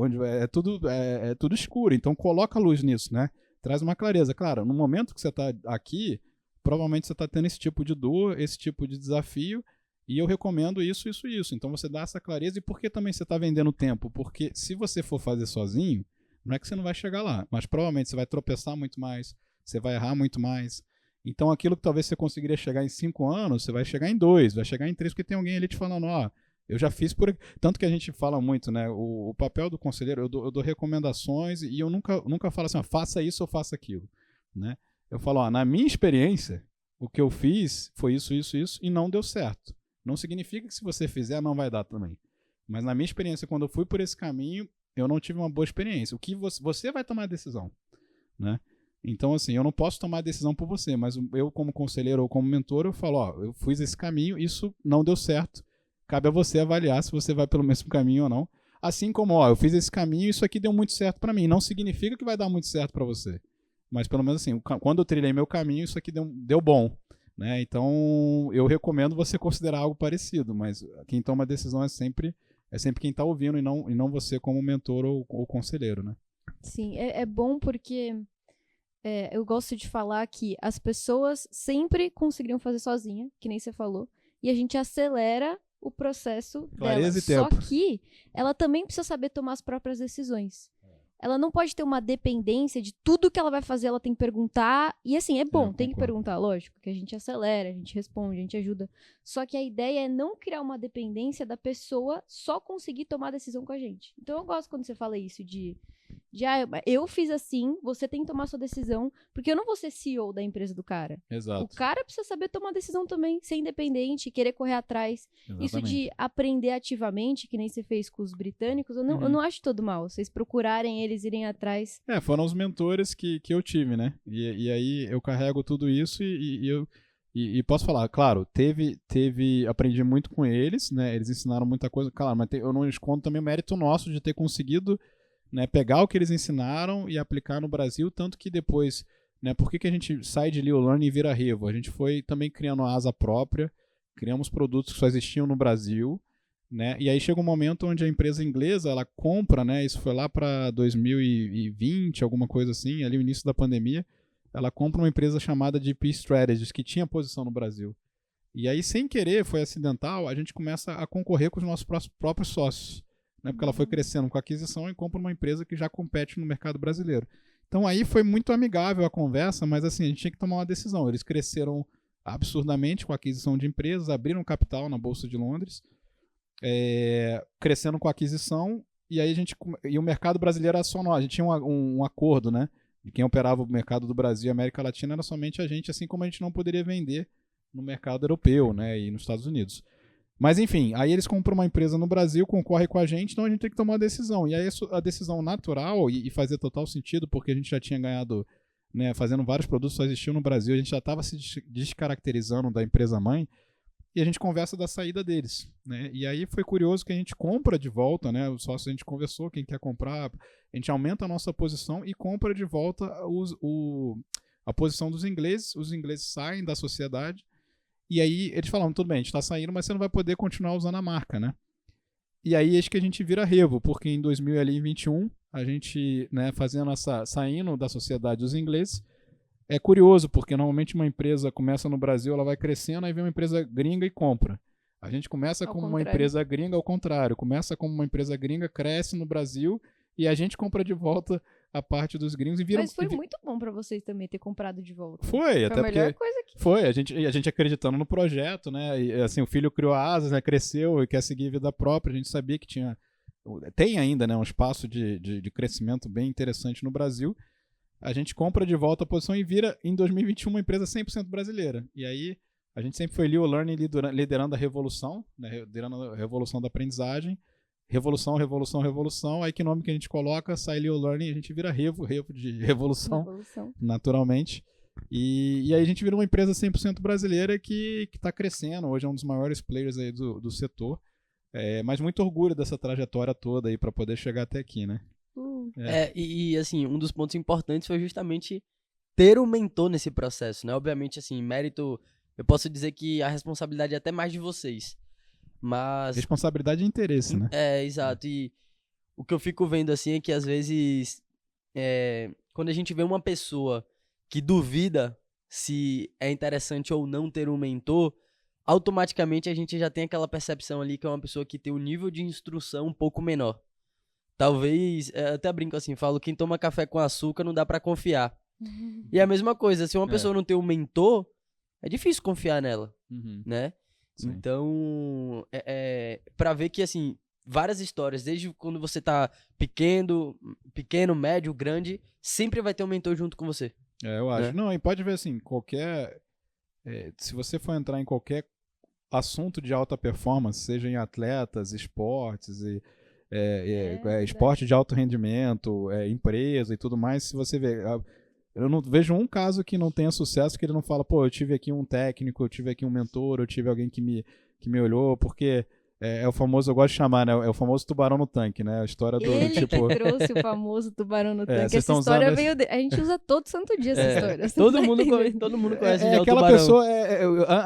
é tudo escuro. Então coloca luz nisso, né? Traz uma clareza. Claro, no momento que você tá aqui, provavelmente você tá tendo esse tipo de dor, esse tipo de desafio, e eu recomendo isso. Então você dá essa clareza. E por que também você tá vendendo tempo? Porque se você for fazer sozinho, não é que você não vai chegar lá, mas provavelmente você vai tropeçar muito mais, você vai errar muito mais. Então aquilo que talvez você conseguiria chegar em 5 anos, você vai chegar em 2, vai chegar em 3, porque tem alguém ali te falando, eu já fiz por aqui. Tanto que a gente fala muito, né? O papel do conselheiro, eu dou recomendações e eu nunca falo assim, faça isso ou faça aquilo, né? Eu falo, na minha experiência, o que eu fiz foi isso e não deu certo. Não significa que se você fizer, não vai dar também. Mas na minha experiência, quando eu fui por esse caminho, eu não tive uma boa experiência. O que você vai tomar a decisão, né? Então, assim, eu não posso tomar a decisão por você, mas eu, como conselheiro ou como mentor, eu falo, eu fiz esse caminho, isso não deu certo. Cabe a você avaliar se você vai pelo mesmo caminho ou não. Assim como, eu fiz esse caminho, isso aqui deu muito certo para mim. Não significa que vai dar muito certo para você. Mas, pelo menos assim, quando eu trilhei meu caminho, isso aqui deu bom, né? Então, eu recomendo você considerar algo parecido, mas quem toma a decisão é sempre quem está ouvindo e não você como mentor ou conselheiro, né? Sim, é bom porque eu gosto de falar que as pessoas sempre conseguiriam fazer sozinha, que nem você falou, e a gente acelera o processo dela. Só que ela também precisa saber tomar as próprias decisões. Ela não pode ter uma dependência de tudo que ela vai fazer, ela tem que perguntar. E assim, é bom, tem que perguntar, lógico, que a gente acelera, a gente responde, a gente ajuda. Só que a ideia é não criar uma dependência da pessoa só conseguir tomar decisão com a gente. Então eu gosto quando você fala isso de eu fiz assim, você tem que tomar sua decisão, porque eu não vou ser CEO da empresa do cara. Exato. O cara precisa saber tomar decisão também, ser independente, querer correr atrás. Exatamente. Isso de aprender ativamente, que nem você fez com os britânicos, eu não acho todo mal. Vocês procurarem eles irem atrás. Foram os mentores que eu tive, né? E aí eu carrego tudo isso e posso falar, claro, aprendi muito com eles, né? Eles ensinaram muita coisa, claro, mas eu não escondo também o mérito nosso de ter conseguido, né, pegar o que eles ensinaram e aplicar no Brasil, tanto que depois, né, por que a gente sai de Leo Learning e vira Revo? A gente foi também criando a asa própria, criamos produtos que só existiam no Brasil, né, e aí chega um momento onde a empresa inglesa, ela compra, né, isso foi lá para 2020, alguma coisa assim, ali no início da pandemia, ela compra uma empresa chamada GP Strategies, que tinha posição no Brasil. E aí, sem querer, foi acidental, a gente começa a concorrer com os nossos próprios sócios, né, porque ela foi crescendo com a aquisição e compra uma empresa que já compete no mercado brasileiro. Então aí foi muito amigável a conversa, mas assim, a gente tinha que tomar uma decisão. Eles cresceram absurdamente com a aquisição de empresas, abriram capital na Bolsa de Londres, crescendo com a aquisição, e aí e o mercado brasileiro era só nós. A gente tinha um acordo, né? De quem operava o mercado do Brasil e América Latina era somente a gente, assim como a gente não poderia vender no mercado europeu, né? E nos Estados Unidos. Mas enfim, aí eles compram uma empresa no Brasil, concorre com a gente, então a gente tem que tomar uma decisão. E aí a decisão natural, e fazia total sentido, porque a gente já tinha ganhado, né, fazendo vários produtos só existiam no Brasil, a gente já estava se descaracterizando da empresa mãe, e a gente conversa da saída deles, né? E aí foi curioso que a gente compra de volta, né? O sócio, a gente conversou, quem quer comprar, a gente aumenta a nossa posição e compra de volta a posição dos ingleses. Os ingleses saem da sociedade e aí eles falam, tudo bem, a gente está saindo, mas você não vai poder continuar usando a marca, né? E aí acho que a gente vira Revo, porque em 2021 a gente, né, saindo da sociedade dos ingleses. É curioso, porque normalmente uma empresa começa no Brasil, ela vai crescendo, aí vem uma empresa gringa e compra. A gente começa como uma empresa gringa, ao contrário. Começa como uma empresa gringa, cresce no Brasil e a gente compra de volta a parte dos gringos e vira... Mas foi muito bom pra vocês também ter comprado de volta. Foi até porque... Foi a melhor coisa que... Foi, a gente acreditando no projeto, né? E, assim, o filho criou asas, né? Cresceu e quer seguir vida própria. A gente sabia que tem ainda, né, um espaço de crescimento bem interessante no Brasil. A gente compra de volta a posição e vira, em 2021, uma empresa 100% brasileira. E aí, a gente sempre foi Leo Learning liderando a revolução, né, liderando a revolução da aprendizagem. Revolução, revolução, revolução. Aí que nome que a gente coloca? Sai Leo Learning e a gente vira Revo de revolução, naturalmente. E aí a gente vira uma empresa 100% brasileira que está crescendo. Hoje é um dos maiores players aí do setor. Mas muito orgulho dessa trajetória toda aí para poder chegar até aqui, né? E assim, um dos pontos importantes foi justamente ter um mentor nesse processo, né? Obviamente, assim, mérito, eu posso dizer que a responsabilidade é até mais de vocês, mas... Responsabilidade e interesse, né? Exato, e o que eu fico vendo, assim, é que às vezes, quando a gente vê uma pessoa que duvida se é interessante ou não ter um mentor, automaticamente a gente já tem aquela percepção ali que é uma pessoa que tem um nível de instrução um pouco menor. Talvez, até brinco assim, falo, quem toma café com açúcar não dá pra confiar. E é a mesma coisa, se uma pessoa não tem um mentor, é difícil confiar nela, né? Sim. Então, pra ver que, assim, várias histórias, desde quando você tá pequeno, médio, grande, sempre vai ter um mentor junto com você. Eu acho. Né? Não, e pode ver assim, se você for entrar em qualquer assunto de alta performance, seja em atletas, esportes esporte de alto rendimento, empresa e tudo mais, se você vê, eu não vejo um caso que não tenha sucesso que ele não fala, pô, eu tive aqui um técnico, eu tive aqui um mentor, eu tive alguém que me olhou, porque o famoso, eu gosto de chamar, né, é o famoso tubarão no tanque, né, a história do ele tipo... que trouxe o famoso tubarão no tanque, essa história veio a gente usa todo santo dia essa história. Todo mundo conhece já o aquela tubarão. Pessoa,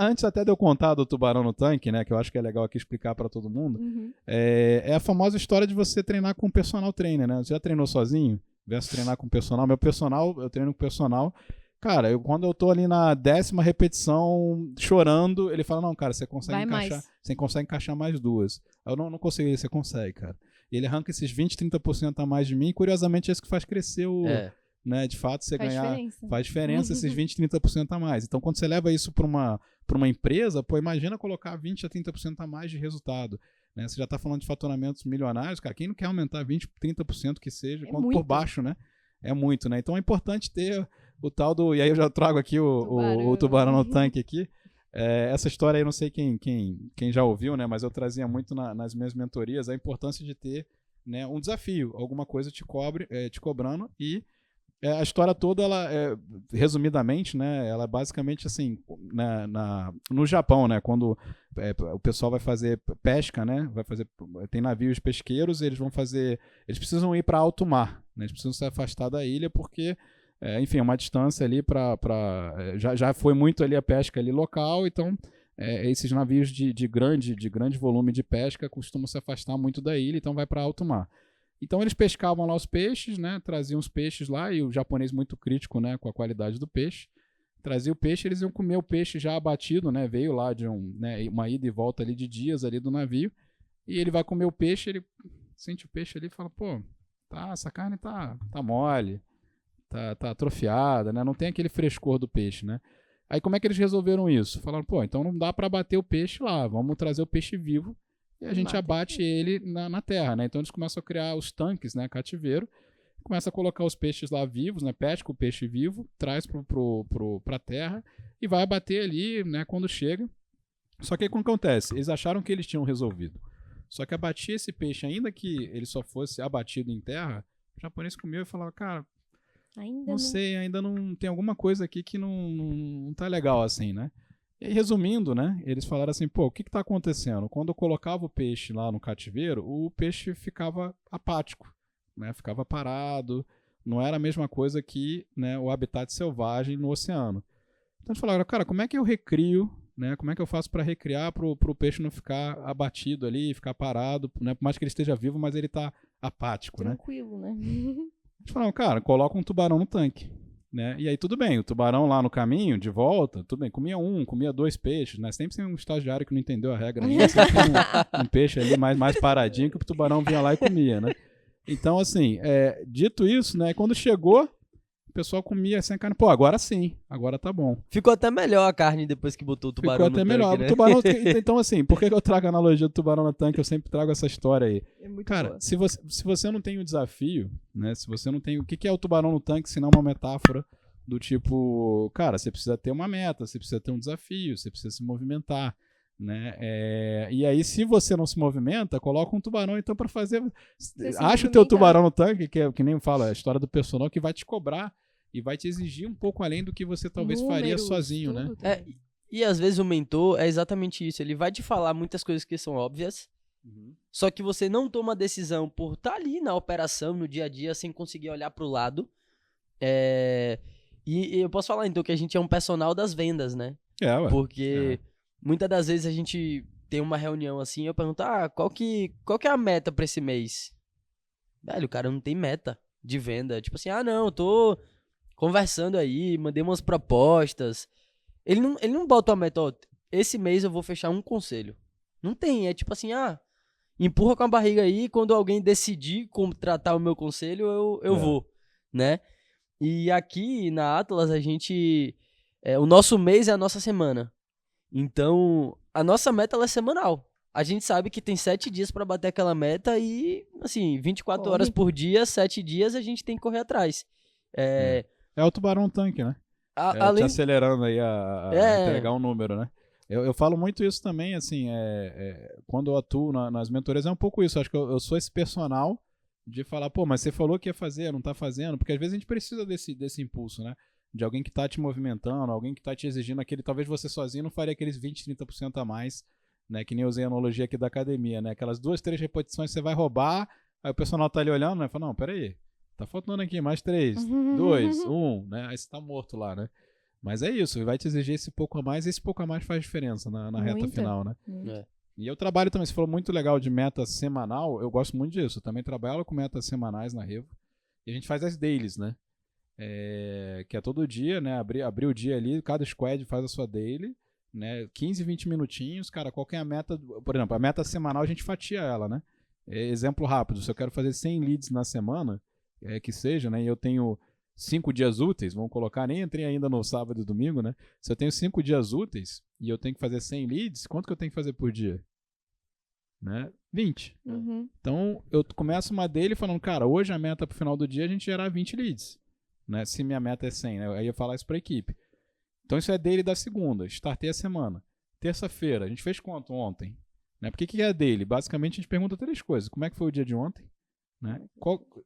antes até de eu contar do tubarão no tanque, né, que eu acho que é legal aqui explicar pra todo mundo, é a famosa história de você treinar com um personal trainer, né, você já treinou sozinho? Versus treinar com personal, eu treino com personal. Cara, quando eu tô ali na 10ª repetição chorando, ele fala, não, cara, você consegue encaixar mais 2. Eu não consegui, você consegue, cara. E ele arranca esses 20, 30% a mais de mim, e curiosamente é isso que faz crescer né, de fato, você faz diferença esses 20, 30% a mais. Então, quando você leva isso para uma empresa, pô, imagina colocar 20 a 30% a mais de resultado. Né? Você já está falando de faturamentos milionários, cara, quem não quer aumentar 20, 30% que seja, quanto por baixo, né? É muito, né? Então é importante ter o tal do... E aí eu já trago aqui o tubarão no tanque aqui. Essa história aí, não sei quem já ouviu, né? Mas eu trazia muito nas minhas mentorias a importância de ter, né, um desafio, alguma coisa te cobrando e a história toda, ela resumidamente, né, ela é basicamente assim, no Japão, né, quando o pessoal vai fazer pesca, né, tem navios pesqueiros, eles precisam ir para alto mar, né, eles precisam se afastar da ilha porque, enfim, é uma distância ali já foi muito ali a pesca ali local, então esses navios de grande volume de pesca costumam se afastar muito da ilha, então vai para alto mar. Então eles pescavam lá os peixes, né? Traziam os peixes lá, e o japonês muito crítico, né, com a qualidade do peixe. Trazia o peixe, eles iam comer o peixe já abatido, né? Veio lá de uma ida e volta ali de dias ali do navio. E ele vai comer o peixe, ele sente o peixe ali e fala, pô, essa carne tá mole, tá atrofiada, né? Não tem aquele frescor do peixe, né? Aí como é que eles resolveram isso? Falaram, pô, então não dá para abater o peixe lá, vamos trazer o peixe vivo. e a gente Mata abate ele na terra, né? Então eles começam a criar os tanques, né, cativeiro, começa a colocar os peixes lá vivos, né? Pesca o peixe vivo, traz pra terra e vai abater ali, né, quando chega. Só que aí o que acontece? Eles acharam que eles tinham resolvido. Só que abatia esse peixe, ainda que ele só fosse abatido em terra, o japonês comeu e falava, cara, Ainda não sei, ainda não tem alguma coisa aqui que não tá legal assim, né? E aí, resumindo, né, eles falaram assim, pô, o que tá acontecendo? Quando eu colocava o peixe lá no cativeiro, o peixe ficava apático, né? Ficava parado, não era a mesma coisa que, né, o habitat selvagem no oceano. Então eles falaram, cara, como é que eu recrio, né? Como é que eu faço para recriar pro peixe não ficar abatido ali, ficar parado, né? Por mais que ele esteja vivo, mas ele tá apático, né? tranquilo, né? Eles falaram, cara, coloca um tubarão no tanque, né? E aí tudo bem, o tubarão lá no caminho, de volta, tudo bem, comia 2 peixes, né? Sempre tem um estagiário que não entendeu a regra ainda, sempre tem um peixe ali mais paradinho que o tubarão vinha lá e comia, né? Então, assim, dito isso, né? Quando chegou, o pessoal comia sem carne. Pô, agora sim, agora tá bom. Ficou até melhor a carne depois que botou o tubarão Ficou no até tanque, melhor. né? O tubarão, então, assim, por que eu trago a analogia do tubarão no tanque? Eu sempre trago essa história aí. É muito Cara, boa. se você não tem o desafio, né? Se você não tem. O que é o tubarão no tanque, se não uma metáfora do tipo, cara, você precisa ter uma meta, você precisa ter um desafio, você precisa se movimentar, né? E aí, se você não se movimenta, coloca um tubarão então pra fazer. se Acha o teu movimentar. tubarão no tanque, que nem fala a história do personal, que vai te cobrar e vai te exigir um pouco além do que você talvez faria Números, sozinho, né? tudo também. E às vezes o mentor é exatamente isso. Ele vai te falar muitas coisas que são óbvias, só que você não toma a decisão por estar ali na operação, no dia a dia, sem conseguir olhar pro lado. E eu posso falar então que a gente é um personal das vendas, né? Ué. Porque muitas das vezes a gente tem uma reunião assim, eu pergunto, qual que é a meta pra esse mês? Velho, o cara não tem meta de venda. Tipo assim, não, eu tô conversando aí, mandei umas propostas. Ele não bota uma meta, ó, esse mês eu vou fechar um conselho. Não tem, é tipo assim, empurra com a barriga aí, quando alguém decidir contratar o meu conselho, eu vou, né? E aqui na Atlas, a gente... o nosso mês é a nossa semana. Então, a nossa meta ela é semanal. A gente sabe que tem 7 dias pra bater aquela meta e, assim, 24 horas por dia, 7 dias, a gente tem que correr atrás. É o tubarão no tanque, né? Te acelerando aí a entregar um número, né? Eu falo muito isso também, assim, quando eu atuo nas mentorias, é um pouco isso. Acho que eu sou esse personal de falar, pô, mas você falou que ia fazer, não tá fazendo, porque às vezes a gente precisa desse impulso, né? De alguém que tá te movimentando, alguém que tá te exigindo aquele, talvez você sozinho não faria aqueles 20, 30% a mais, né? Que nem eu usei a analogia aqui da academia, né? Aquelas 2, 3 repetições você vai roubar, aí o personal tá ali olhando, né? Fala, não, peraí, tá faltando aqui mais 3, 2, 1, né? Aí você tá morto lá, né? Mas é isso, vai te exigir esse pouco a mais, e esse pouco a mais faz diferença na reta final, né? E eu trabalho também, você falou muito legal de meta semanal, eu gosto muito disso, eu também trabalho com metas semanais na Revo, e a gente faz as dailies, né? Que é todo dia, né? Abrir o dia ali, cada squad faz a sua daily, né? 15, 20 minutinhos, cara, qual que é a meta, por exemplo, a meta semanal a gente fatia ela, né? Exemplo rápido, se eu quero fazer 100 leads na semana, que seja, né? E eu tenho 5 dias úteis, vamos colocar, nem entrei ainda no sábado e domingo, né? Se eu tenho 5 dias úteis e eu tenho que fazer 100 leads, quanto que eu tenho que fazer por dia? Né? 20. Então, eu começo uma daily falando, cara, hoje a meta pro final do dia é a gente gerar 20 leads, né? Se minha meta é 100, né? Aí eu falar isso pra equipe. Então, isso é daily da segunda, startei a semana. Terça-feira, a gente fez quanto ontem? Né? Porque o que é daily? Basicamente, a gente pergunta 3 coisas. Como é que foi o dia de ontem? Né?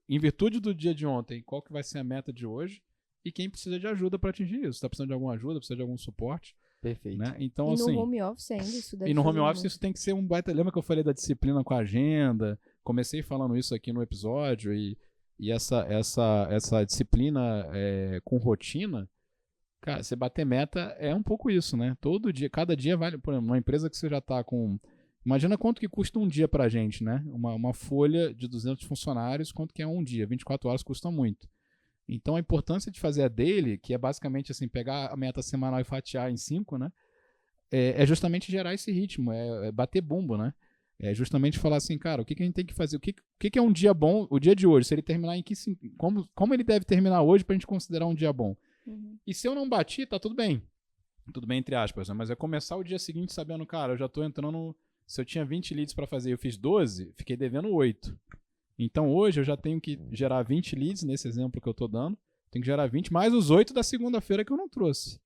Em virtude do dia de ontem, qual que vai ser a meta de hoje? E quem precisa de ajuda para atingir isso? Está precisando de alguma ajuda, precisa de algum suporte? Perfeito. Né? Então, E assim, no home office ainda, isso deve E no home fazer office isso tem que ser um baita... Lembra que eu falei da disciplina com a agenda? Comecei falando isso aqui no episódio e essa disciplina com rotina, cara, você bater meta é um pouco isso, né? Todo dia, cada dia vale... Por exemplo, uma empresa que você já está com... Imagina quanto que custa um dia pra gente, né? Uma folha de 200 funcionários, quanto que é um dia? 24 horas custa muito. Então, a importância de fazer a daily, que é basicamente assim, pegar a meta semanal e fatiar em 5, né? É justamente gerar esse ritmo, é bater bumbo, né? É justamente falar assim, cara, o que a gente tem que fazer? O que é um dia bom, o dia de hoje? Se ele terminar em que... Como ele deve terminar hoje pra gente considerar um dia bom? E se eu não bati, tá tudo bem. Tudo bem, entre aspas, né? Mas é começar o dia seguinte sabendo, cara, eu já tô entrando Se eu tinha 20 leads para fazer e eu fiz 12, fiquei devendo 8. Então hoje eu já tenho que gerar 20 leads, nesse exemplo que eu tô dando. Tenho que gerar 20 mais os 8 da segunda-feira que eu não trouxe.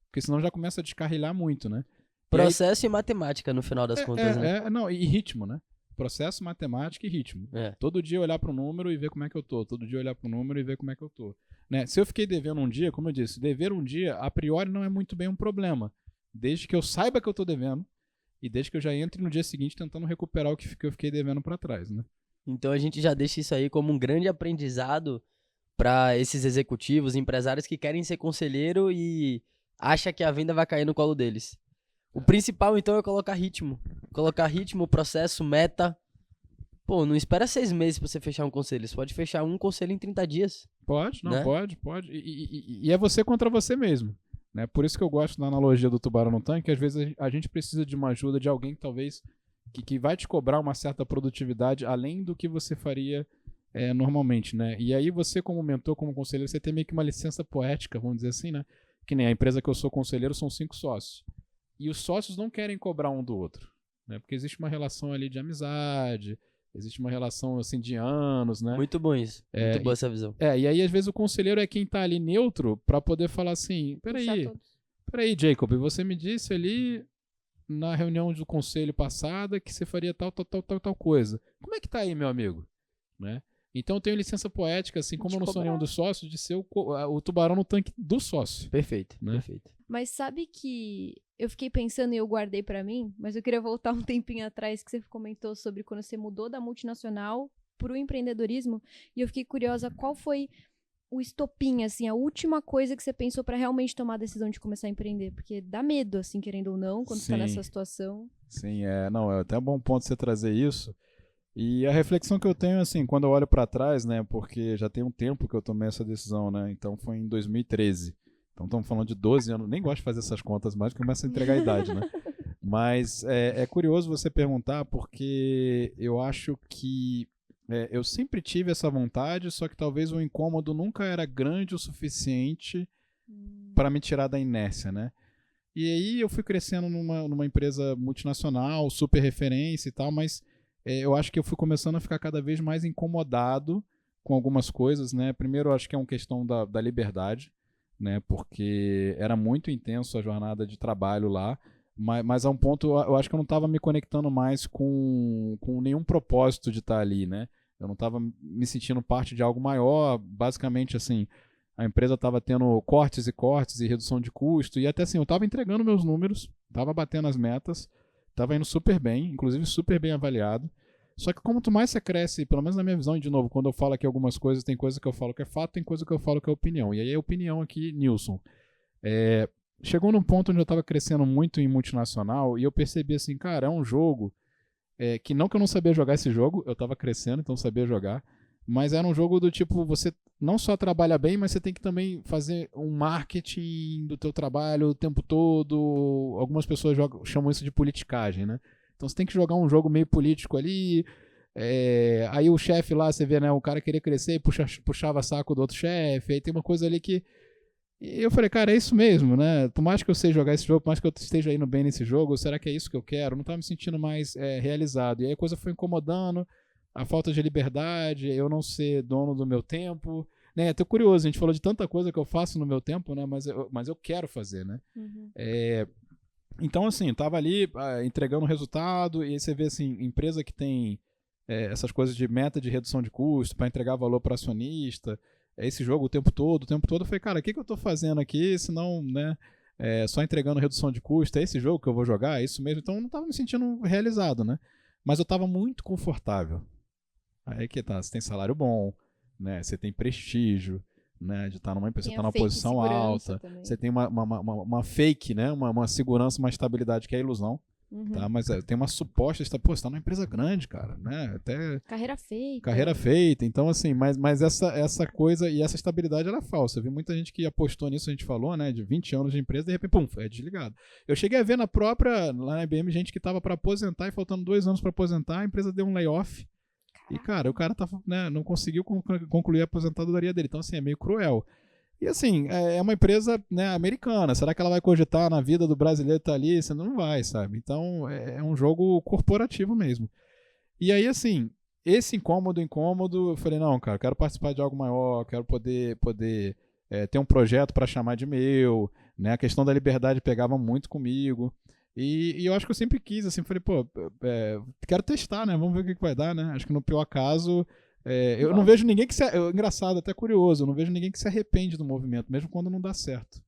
Porque senão já começa a descarrilhar muito, né? Processo e matemática, no final das contas, né? Não, e ritmo, né? Processo, matemática e ritmo. Todo dia olhar para o número e ver como é que eu tô. Todo dia olhar para o número e ver como é que eu tô. Né? Se eu fiquei devendo um dia, como eu disse, dever um dia, a priori não é muito bem um problema. Desde que eu saiba que eu tô devendo e desde que eu já entre no dia seguinte tentando recuperar o que eu fiquei devendo para trás, né? Então a gente já deixa isso aí como um grande aprendizado para esses executivos, empresários que querem ser conselheiro e acha que a venda vai cair no colo deles. O principal, então, é colocar ritmo. Colocar ritmo, processo, meta. Pô, não espera 6 meses pra você fechar um conselho. Você pode fechar um conselho em 30 dias. Pode, não, né? pode. E é você contra você mesmo. Né? Por isso que eu gosto da analogia do tubarão no tanque, que às vezes a gente precisa de uma ajuda de alguém que talvez que vai te cobrar uma certa produtividade além do que você faria normalmente, né? E aí você, como mentor, como conselheiro, você tem meio que uma licença poética, vamos dizer assim, né? Que nem a empresa que eu sou conselheiro são 5 sócios. E os sócios não querem cobrar um do outro, né? Porque existe uma relação ali de amizade, existe uma relação assim de anos, né? Muito bom isso. Muito boa essa visão. E aí às vezes o conselheiro é quem tá ali neutro pra poder falar assim, peraí, Jacob, você me disse ali na reunião do conselho passada que você faria tal coisa. Como é que tá aí, meu amigo? Né? Então eu tenho licença poética, assim como eu não sou nenhum dos sócios, de ser o tubarão no tanque do sócio. Perfeito, né? Perfeito. Mas sabe que eu fiquei pensando e eu guardei pra mim, mas eu queria voltar um tempinho atrás que você comentou sobre quando você mudou da multinacional pro empreendedorismo, e eu fiquei curiosa qual foi o estopim, assim, a última coisa que você pensou pra realmente tomar a decisão de começar a empreender, porque dá medo, assim, querendo ou não, quando você tá nessa situação. Sim, é até um bom ponto você trazer isso. E a reflexão que eu tenho, assim, quando eu olho pra trás, né, porque já tem um tempo que eu tomei essa decisão, né, então foi em 2013. Então estamos falando de 12 anos, nem gosto de fazer essas contas mais, porque começa a entregar a idade, né? Mas é curioso você perguntar, porque eu acho que eu sempre tive essa vontade, só que talvez o incômodo nunca era grande o suficiente para me tirar da inércia, né? E aí eu fui crescendo numa empresa multinacional, super referência e tal, mas eu acho que eu fui começando a ficar cada vez mais incomodado com algumas coisas, né? Primeiro, eu acho que é uma questão da liberdade, né? Porque era muito intenso a jornada de trabalho lá, mas a um ponto eu acho que eu não estava me conectando mais com nenhum propósito de estar ali, né? Eu não estava me sentindo parte de algo maior, basicamente assim, a empresa estava tendo cortes e redução de custo, e até assim, eu estava entregando meus números, estava batendo as metas, estava indo super bem, inclusive super bem avaliado. Só que quanto mais você cresce, pelo menos na minha visão, e de novo, quando eu falo aqui algumas coisas, tem coisa que eu falo que é fato, tem coisa que eu falo que é opinião. E aí a opinião aqui, Nilson. Chegou num ponto onde eu estava crescendo muito em multinacional e eu percebi assim, cara, é um jogo que não que eu não sabia jogar esse jogo, eu estava crescendo, então sabia jogar, mas era um jogo do tipo, você não só trabalha bem, mas você tem que também fazer um marketing do teu trabalho o tempo todo. Algumas pessoas chamam isso de politicagem, né? Então você tem que jogar um jogo meio político ali. Aí o chefe lá, você vê, né? O cara queria crescer e puxava saco do outro chefe. Aí tem uma coisa ali que... E eu falei, cara, é isso mesmo, né? Por mais que eu sei jogar esse jogo, por mais que eu esteja indo bem nesse jogo, será que é isso que eu quero? Eu não estava me sentindo mais realizado. E aí a coisa foi incomodando, a falta de liberdade, eu não ser dono do meu tempo. Né? Tô curioso, a gente falou de tanta coisa que eu faço no meu tempo, né? Mas eu quero fazer, né? Uhum. Então, assim, tava ali entregando resultado, e aí você vê, assim, empresa que tem essas coisas de meta de redução de custo para entregar valor para acionista, esse jogo o tempo todo, eu falei, cara, o que eu tô fazendo aqui, se não, né, só entregando redução de custo, é esse jogo que eu vou jogar, é isso mesmo? Então eu não tava me sentindo realizado, né? Mas eu tava muito confortável. Aí que tá, você tem salário bom, né, você tem prestígio, né, de estar numa empresa, você tá numa posição alta, também. Você tem uma fake, né, uma segurança, uma estabilidade que é ilusão, tá? Mas tem uma suposta, você tá numa empresa grande, cara, né, até carreira feita, então assim, mas essa coisa e essa estabilidade ela é falsa. Eu vi muita gente que apostou nisso, a gente falou, né, de 20 anos de empresa, de repente, pum, é desligado. Eu cheguei a ver lá na IBM, gente que tava para aposentar e faltando 2 anos para aposentar, a empresa deu um layoff. E, cara, o cara não conseguiu concluir a aposentadoria dele. Então, assim, é meio cruel. E assim, é uma empresa, né, americana. Será que ela vai cogitar na vida do brasileiro que tá ali? Você não vai, sabe? Então é um jogo corporativo mesmo. E aí, assim, esse incômodo, eu falei, não, cara, eu quero participar de algo maior, quero poder ter um projeto para chamar de meu, né? A questão da liberdade pegava muito comigo. E eu acho que eu sempre quis, assim, falei, pô, quero testar, né? Vamos ver o que vai dar, né? Acho que no pior caso, eu não vejo ninguém que engraçado, até curioso, eu não vejo ninguém que se arrepende do movimento, mesmo quando não dá certo.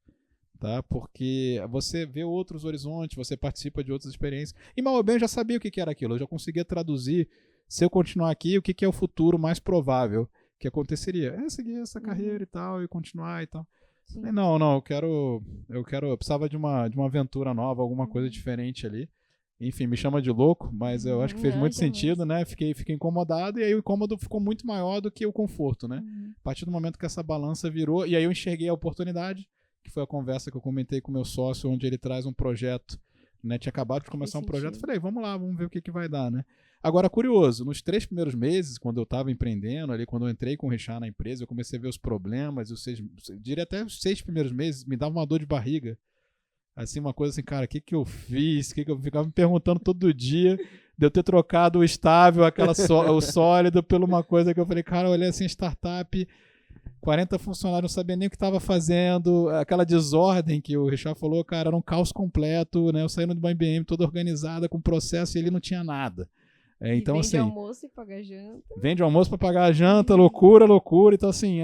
Tá? Porque você vê outros horizontes, você participa de outras experiências. E mal ou bem eu já sabia o que era aquilo, eu já conseguia traduzir, se eu continuar aqui, o que é o futuro mais provável que aconteceria. Seguir essa carreira e tal, e continuar e tal. Falei, não, eu precisava de uma aventura nova, alguma coisa diferente ali. Enfim, me chama de louco, mas eu acho que fez muito sentido, né? Fiquei incomodado, e aí o incômodo ficou muito maior do que o conforto, né? A partir do momento que essa balança virou, e aí eu enxerguei a oportunidade, que foi a conversa que eu comentei com o meu sócio, onde ele traz um projeto, né? Tinha acabado de começar um projeto, falei, vamos lá, vamos ver o que vai dar, né? Agora, curioso, nos 3 primeiros meses, quando eu estava empreendendo, ali, quando eu entrei com o Richard na empresa, eu comecei a ver os problemas, diria até os 6 primeiros meses, me dava uma dor de barriga. Assim, uma coisa assim, cara, o que eu fiz? Que eu ficava me perguntando todo dia de eu ter trocado o estável, o sólido, por uma coisa que eu falei, cara, eu olhei assim, startup, 40 funcionários, não sabia nem o que estava fazendo, aquela desordem que o Richard falou, cara, era um caos completo, né? Eu saindo de uma IBM toda organizada, com processo, e ele não tinha nada. Então, vende assim, almoço e paga janta. Vende almoço para pagar a janta, loucura. Então, assim,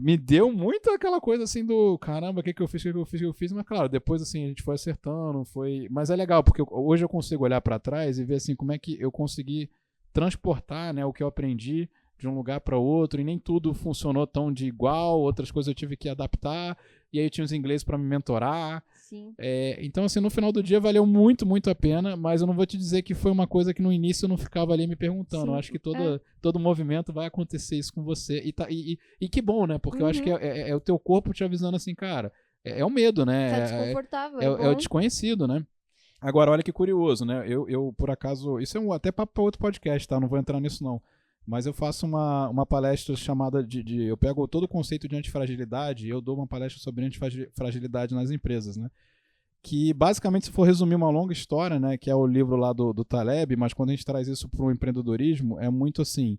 me deu muito aquela coisa assim do caramba, o que eu fiz. Mas, claro, depois, assim, a gente foi acertando, Mas é legal, porque hoje eu consigo olhar para trás e ver, assim, como é que eu consegui transportar, né, o que eu aprendi de um lugar para outro, e nem tudo funcionou tão de igual, outras coisas eu tive que adaptar, e aí eu tinha os ingleses para me mentorar. Sim. Então, assim, no final do dia valeu muito, muito a pena, mas eu não vou te dizer que foi uma coisa que no início eu não ficava ali me perguntando. Sim, eu acho que todo movimento vai acontecer isso com você. E que bom, né? Porque eu acho que é o teu corpo te avisando assim, cara, é o medo, né? Tá desconfortável. É o desconhecido, né? Agora, olha que curioso, né? Eu por acaso, isso é até papo para outro podcast, tá? Não vou entrar nisso não. Mas eu faço uma palestra chamada eu pego todo o conceito de antifragilidade e eu dou uma palestra sobre antifragilidade nas empresas, né? Que basicamente, se for resumir uma longa história, né, que é o livro lá do Taleb, mas quando a gente traz isso para o empreendedorismo, é muito assim,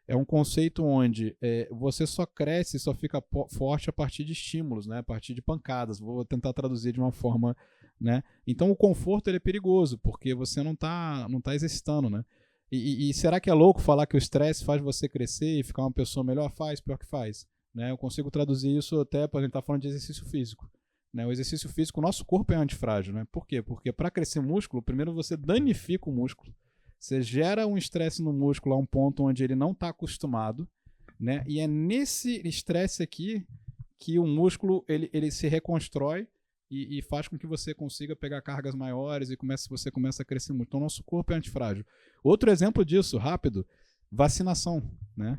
é um conceito onde você só cresce, só fica forte a partir de estímulos, né, a partir de pancadas. Vou tentar traduzir de uma forma, né? Então o conforto ele é perigoso, porque você não tá exercitando, né? E será que é louco falar que o estresse faz você crescer e ficar uma pessoa melhor? Faz, pior que faz. Né? Eu consigo traduzir isso até para a gente estar falando de exercício físico. Né? O exercício físico, o nosso corpo é antifrágil. Né? Por quê? Porque para crescer músculo, primeiro você danifica o músculo. Você gera um estresse no músculo a um ponto onde ele não está acostumado. Né? E é nesse estresse aqui que o músculo ele se reconstrói e faz com que você consiga pegar cargas maiores e você começa a crescer muito. Então, nosso corpo é antifrágil. Outro exemplo disso, rápido, vacinação, né?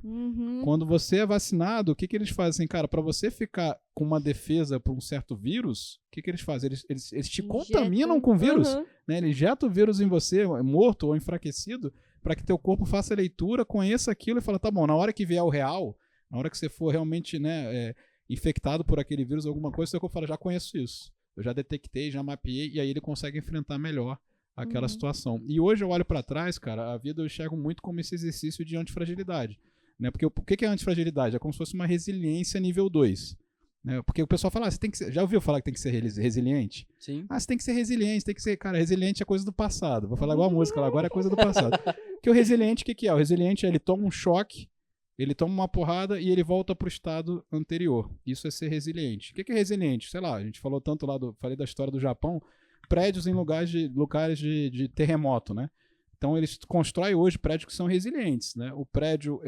Quando você é vacinado, o que eles fazem? Cara, para você ficar com uma defesa para um certo vírus, o que eles fazem? Eles te contaminam com o vírus, né? Eles injetam o vírus em você, morto ou enfraquecido, para que teu corpo faça a leitura, conheça aquilo e fala, tá bom, na hora que vier o real, na hora que você for realmente, né, infectado por aquele vírus, alguma coisa, seu corpo fala, já conheço isso. Eu já detectei, já mapeei, e aí ele consegue enfrentar melhor aquela situação. E hoje eu olho para trás, cara, a vida eu enxergo muito como esse exercício de antifragilidade. Né? Porque o que é antifragilidade? É como se fosse uma resiliência nível 2. Né? Porque o pessoal fala, você tem que ser, já ouviu falar que tem que ser resiliente? Sim. Você tem que ser resiliente, tem que ser, cara, resiliente é coisa do passado. Vou falar igual a música lá, agora é coisa do passado. Porque o resiliente, o que é? O resiliente, ele toma um choque, ele toma uma porrada e ele volta para o estado anterior. Isso é ser resiliente. O que é resiliente? Sei lá, a gente falou tanto lá, falei da história do Japão, prédios em lugares de terremoto, né? Então eles constroem hoje prédios que são resilientes, né? O prédio,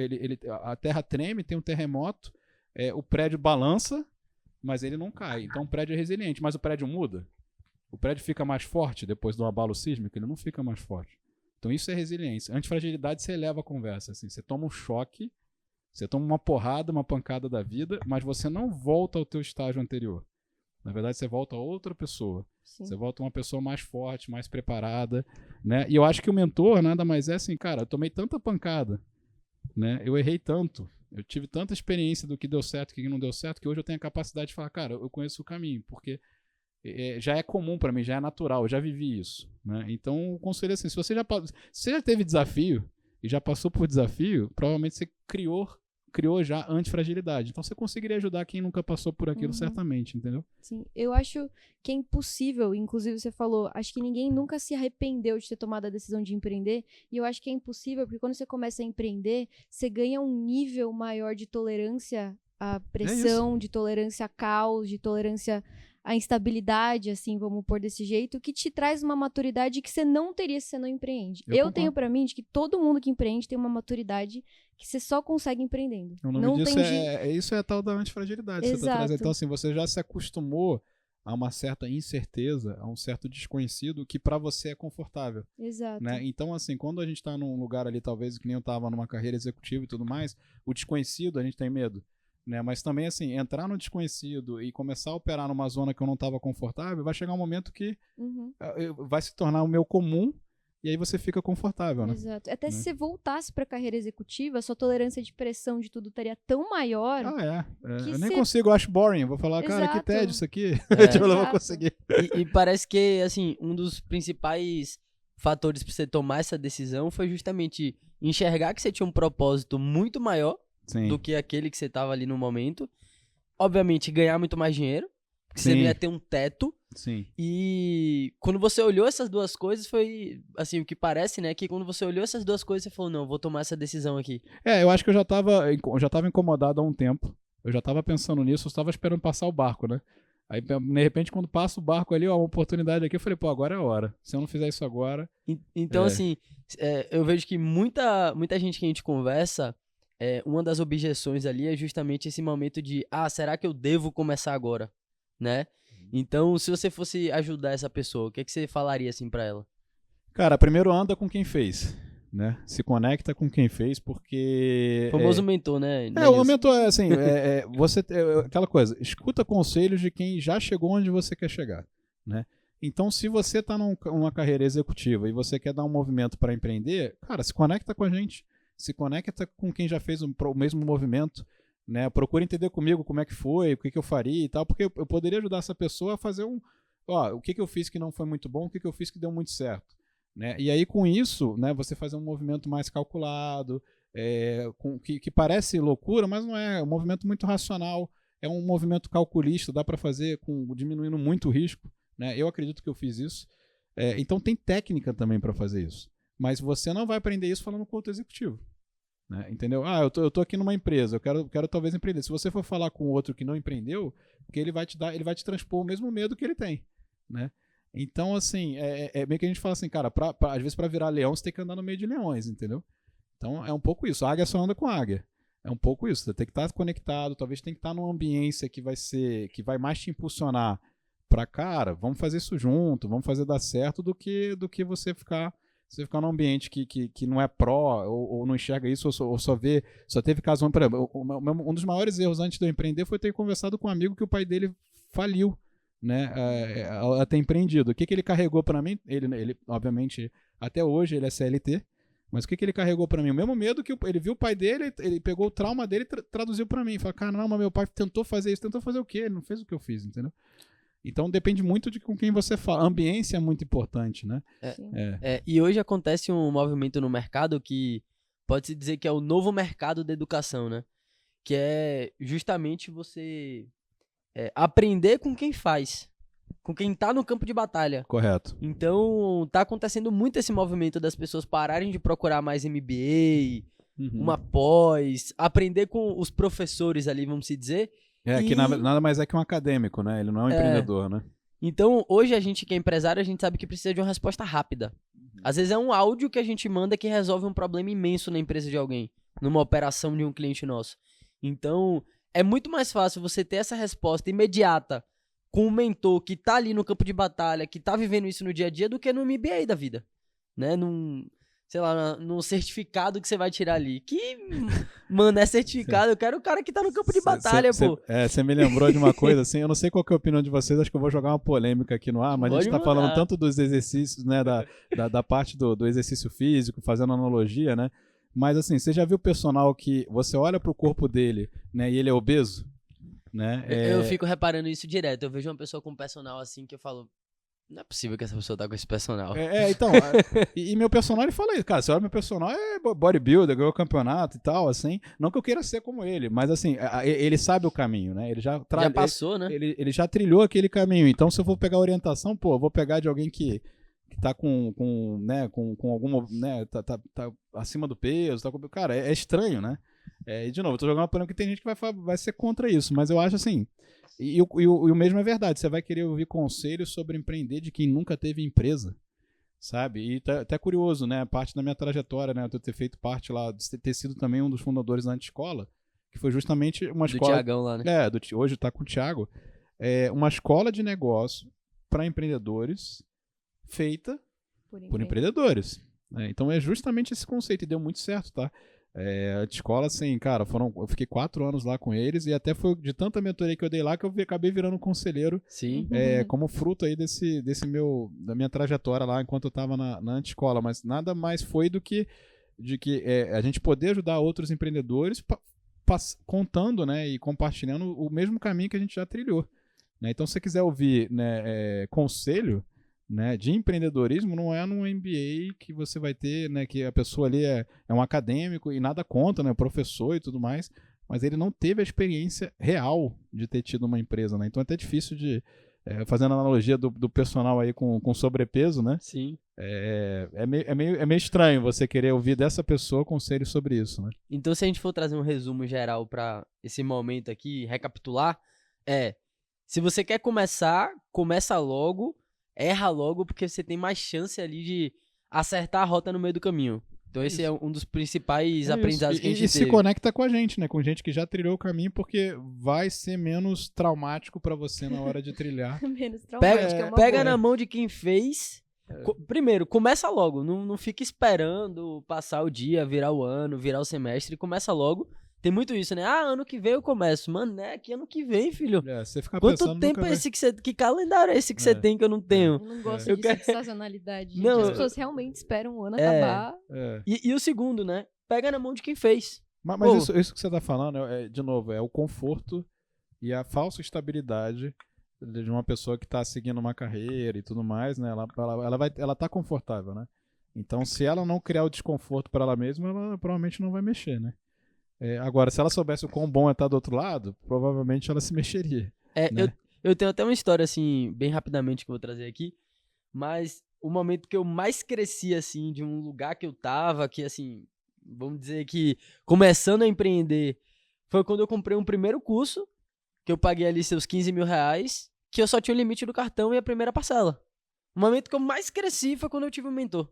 a terra treme, tem um terremoto, o prédio balança, mas ele não cai. Então o prédio é resiliente, mas o prédio muda. O prédio fica mais forte depois do abalo sísmico, ele não fica mais forte. Então isso é resiliência. Antifragilidade, você eleva a conversa, assim, você toma um choque, você toma uma porrada, uma pancada da vida, mas você não volta ao teu estágio anterior. Na verdade, você volta a outra pessoa. Sim. Você volta a uma pessoa mais forte, mais preparada, né? E eu acho que o mentor nada mais é assim, cara, eu tomei tanta pancada, né? Eu errei tanto, Eu tive tanta experiência do que deu certo e o que não deu certo, que hoje eu tenho a capacidade de falar, cara, eu conheço o caminho, porque já é comum para mim, já é natural, eu já vivi isso, né? Então, o conselho é assim, se você já teve desafio e já passou por desafio, provavelmente você criou já antifragilidade. Então, você conseguiria ajudar quem nunca passou por aquilo, certamente, entendeu? Sim, eu acho que é impossível, inclusive você falou, acho que ninguém nunca se arrependeu de ter tomado a decisão de empreender, e eu acho que é impossível, porque quando você começa a empreender, você ganha um nível maior de tolerância à pressão, de tolerância a caos, de tolerância à instabilidade, assim, vamos pôr desse jeito, que te traz uma maturidade que você não teria se você não empreende. Eu tenho pra mim de que todo mundo que empreende tem uma maturidade que você só consegue empreendendo. O nome disso isso é a tal da antifragilidade. Exato. Você tá trazendo. Então, assim, você já se acostumou a uma certa incerteza, a um certo desconhecido que para você é confortável. Exato. Né? Então, assim, quando a gente tá num lugar ali, talvez, que nem eu tava numa carreira executiva e tudo mais, o desconhecido a gente tem medo. Né? Mas também, assim, entrar no desconhecido e começar a operar numa zona que eu não estava confortável, vai chegar um momento que vai se tornar o meu comum e aí você fica confortável, né? Exato. Até se você voltasse para a carreira executiva, a sua tolerância de pressão de tudo estaria tão maior. Eu nem consigo, eu acho boring. Eu vou falar, cara, que tédio isso aqui. Eu não vou conseguir. E parece que, assim, um dos principais fatores para você tomar essa decisão foi justamente enxergar que você tinha um propósito muito maior do que aquele que você tava ali no momento. Obviamente, ganhar muito mais dinheiro, porque você não ia ter um teto. Sim. E quando você olhou essas duas coisas, foi, assim, o que parece, né, que quando você olhou essas duas coisas, você falou, não, vou tomar essa decisão aqui. Eu acho que eu já tava incomodado há um tempo. Eu já tava pensando nisso, eu estava esperando passar o barco, né? Aí, de repente, quando passa o barco ali, ó, uma oportunidade aqui, eu falei, pô, agora é a hora. Se eu não fizer isso agora... Então, assim, eu vejo que muita gente que a gente conversa, uma das objeções ali é justamente esse momento de, será que eu devo começar agora, né? Então, se você fosse ajudar essa pessoa, o que você falaria, assim, pra ela? Cara, primeiro anda com quem fez, né? Se conecta com quem fez, porque... O famoso mentor, né? O mentor é assim, aquela coisa, escuta conselhos de quem já chegou onde você quer chegar, né? Então, se você tá numa carreira executiva e você quer dar um movimento para empreender, cara, se conecta com a gente, se conecta com quem já fez o mesmo movimento, né? Procura entender comigo como é que foi, o que eu faria e tal, porque eu poderia ajudar essa pessoa a fazer o que eu fiz que não foi muito bom, o que eu fiz que deu muito certo, né? E aí com isso, né, você fazer um movimento mais calculado, que parece loucura, mas não é um movimento muito racional, é um movimento calculista, dá para fazer diminuindo muito o risco, né? Eu acredito que eu fiz isso, então tem técnica também para fazer isso, mas você não vai aprender isso falando com outro executivo. Né? Entendeu? Eu tô aqui numa empresa, eu quero talvez empreender. Se você for falar com outro que não empreendeu, porque ele vai te transpor o mesmo medo que ele tem, né? Então, assim, meio que a gente fala assim, cara, às vezes para virar leão você tem que andar no meio de leões, entendeu? Então é um pouco isso. A águia só anda com águia. É um pouco isso. Você tem que estar conectado, talvez tem que estar numa ambiência que vai mais te impulsionar para, cara, vamos fazer isso junto, vamos fazer dar certo do que você ficar num ambiente que não é pró, ou não enxerga isso, ou só teve caso... Por exemplo, um dos maiores erros antes de eu empreender foi ter conversado com um amigo que o pai dele faliu, né, a ter empreendido. O que ele carregou para mim? Ele, obviamente, até hoje ele é CLT, mas o que ele carregou para mim? O mesmo medo que ele viu o pai dele, ele pegou o trauma dele e traduziu para mim. Falou, caramba, meu pai tentou fazer isso, tentou fazer o quê? Ele não fez o que eu fiz, entendeu? Então depende muito de com quem você fala. A ambiência é muito importante, né? E hoje acontece um movimento no mercado que pode-se dizer que é o novo mercado da educação, né? Que é justamente você aprender com quem faz, com quem tá no campo de batalha. Correto. Então tá acontecendo muito esse movimento das pessoas pararem de procurar mais MBA, uma pós, aprender com os professores ali, vamos se dizer. Que nada mais é que um acadêmico, né? Ele não é um empreendedor, né? Então, hoje a gente que é empresário, a gente sabe que precisa de uma resposta rápida. Às vezes é um áudio que a gente manda que resolve um problema imenso na empresa de alguém, numa operação de um cliente nosso. Então, é muito mais fácil você ter essa resposta imediata com um mentor que tá ali no campo de batalha, que tá vivendo isso no dia a dia, do que no MBA da vida, né? Num certificado que você vai tirar ali. Que, mano, é certificado. Eu quero o cara que tá no campo de batalha, pô. Você me lembrou de uma coisa, assim, eu não sei qual que é a opinião de vocês, acho que eu vou jogar uma polêmica aqui no ar, mas a gente tá falando tanto dos exercícios, né, da parte do exercício físico, fazendo analogia, né, Mas assim, você já viu o personal que você olha pro corpo dele, né, e ele é obeso? Né? Eu fico reparando isso direto. Eu vejo uma pessoa com personal assim que eu falo, não é possível que essa pessoa tá com esse personal. Então, e meu personal, ele fala isso, cara, você olha meu personal, é bodybuilder, ganhou campeonato e tal, assim, não que eu queira ser como ele, mas assim, ele sabe o caminho, né, ele já passou, né? Ele já trilhou aquele caminho, então se eu for pegar orientação, pô, eu vou pegar de alguém que tá com alguma, né, tá acima do peso, cara, é estranho, né, e de novo, eu tô jogando uma polêmica que tem gente que vai ser contra isso, mas eu acho assim, e o mesmo é verdade, você vai querer ouvir conselhos sobre empreender de quem nunca teve empresa, sabe, e tá até curioso, né, parte da minha trajetória, né, eu ter feito parte lá, de ter sido também um dos fundadores da Anti-Escola, que foi justamente uma escola... Do Thiagão lá, né? Hoje tá com o Thiago, uma escola de negócio para empreendedores feita por empreendedores. Né? Então é justamente esse conceito e deu muito certo, tá? A escola, assim, cara, eu fiquei 4 anos lá com eles e até foi de tanta mentoria que eu dei lá que eu acabei virando conselheiro. Sim. Como fruto aí da minha trajetória lá enquanto eu tava na anti-escola, mas nada mais foi do que a gente poder ajudar outros empreendedores contando, né, e compartilhando o mesmo caminho que a gente já trilhou. Né? Então, se você quiser ouvir, né, conselho, né, de empreendedorismo, não é num MBA que você vai ter, né, que a pessoa ali é um acadêmico e nada conta, né, professor e tudo mais, mas ele não teve a experiência real de ter tido uma empresa, né, então é até difícil de, fazendo a analogia do personal aí com sobrepeso, né, sim, é meio estranho você querer ouvir dessa pessoa conselhos sobre isso, né. Então, se a gente for trazer um resumo geral para esse momento aqui, recapitular, se você quer começar, começa logo, erra logo, porque você tem mais chance ali de acertar a rota no meio do caminho. Então esse é um dos principais aprendizados que a gente teve. E se conecta com a gente, né? Com gente que já trilhou o caminho, porque vai ser menos traumático pra você na hora de trilhar. Menos traumático, pega na mão de quem fez. Primeiro, começa logo. Não fica esperando passar o dia, virar o ano, virar o semestre. Começa logo. Tem muito isso, né? Ano que vem eu começo. Mano, né? Que ano que vem, filho? Você fica Quanto pensando, tempo é esse que você... Que calendário é esse que você tem que eu não tenho? Eu não gosto disso de sazonalidade. Gente. Não, as pessoas realmente esperam o ano acabar. E o segundo, né? Pega na mão de quem fez. Mas isso que você tá falando, de novo, é o conforto e a falsa estabilidade de uma pessoa que tá seguindo uma carreira e tudo mais, né? Ela tá confortável, né? Então, se ela não criar o desconforto para ela mesma, ela provavelmente não vai mexer, né? Agora, se ela soubesse o quão bom é estar do outro lado, provavelmente ela se mexeria. Né? Eu tenho até uma história, assim, bem rapidamente que eu vou trazer aqui, mas o momento que eu mais cresci, assim, de um lugar que eu tava, que, assim, vamos dizer que começando a empreender, foi quando eu comprei um primeiro curso, que eu paguei ali seus 15 mil reais, que eu só tinha o limite do cartão e a primeira parcela. O momento que eu mais cresci foi quando eu tive um mentor.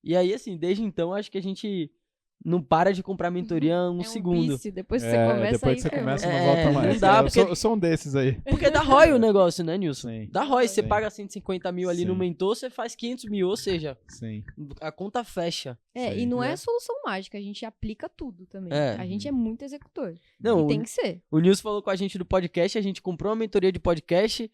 E aí, assim, desde então, acho que a gente... não para de comprar mentoria um segundo. Vício. Depois que você começa, não volta mais. Não dá, porque... eu sou um desses aí. Porque dá ROI o negócio, né, Nilson? Sim. Dá ROI, você paga 150 mil ali Sim. no mentor, você faz 500 mil, ou seja, Sim. a conta fecha. E não é solução mágica, a gente aplica tudo também. A gente é muito executor. Não, e tem que ser. O Nilson falou com a gente do podcast, a gente comprou uma mentoria de podcast,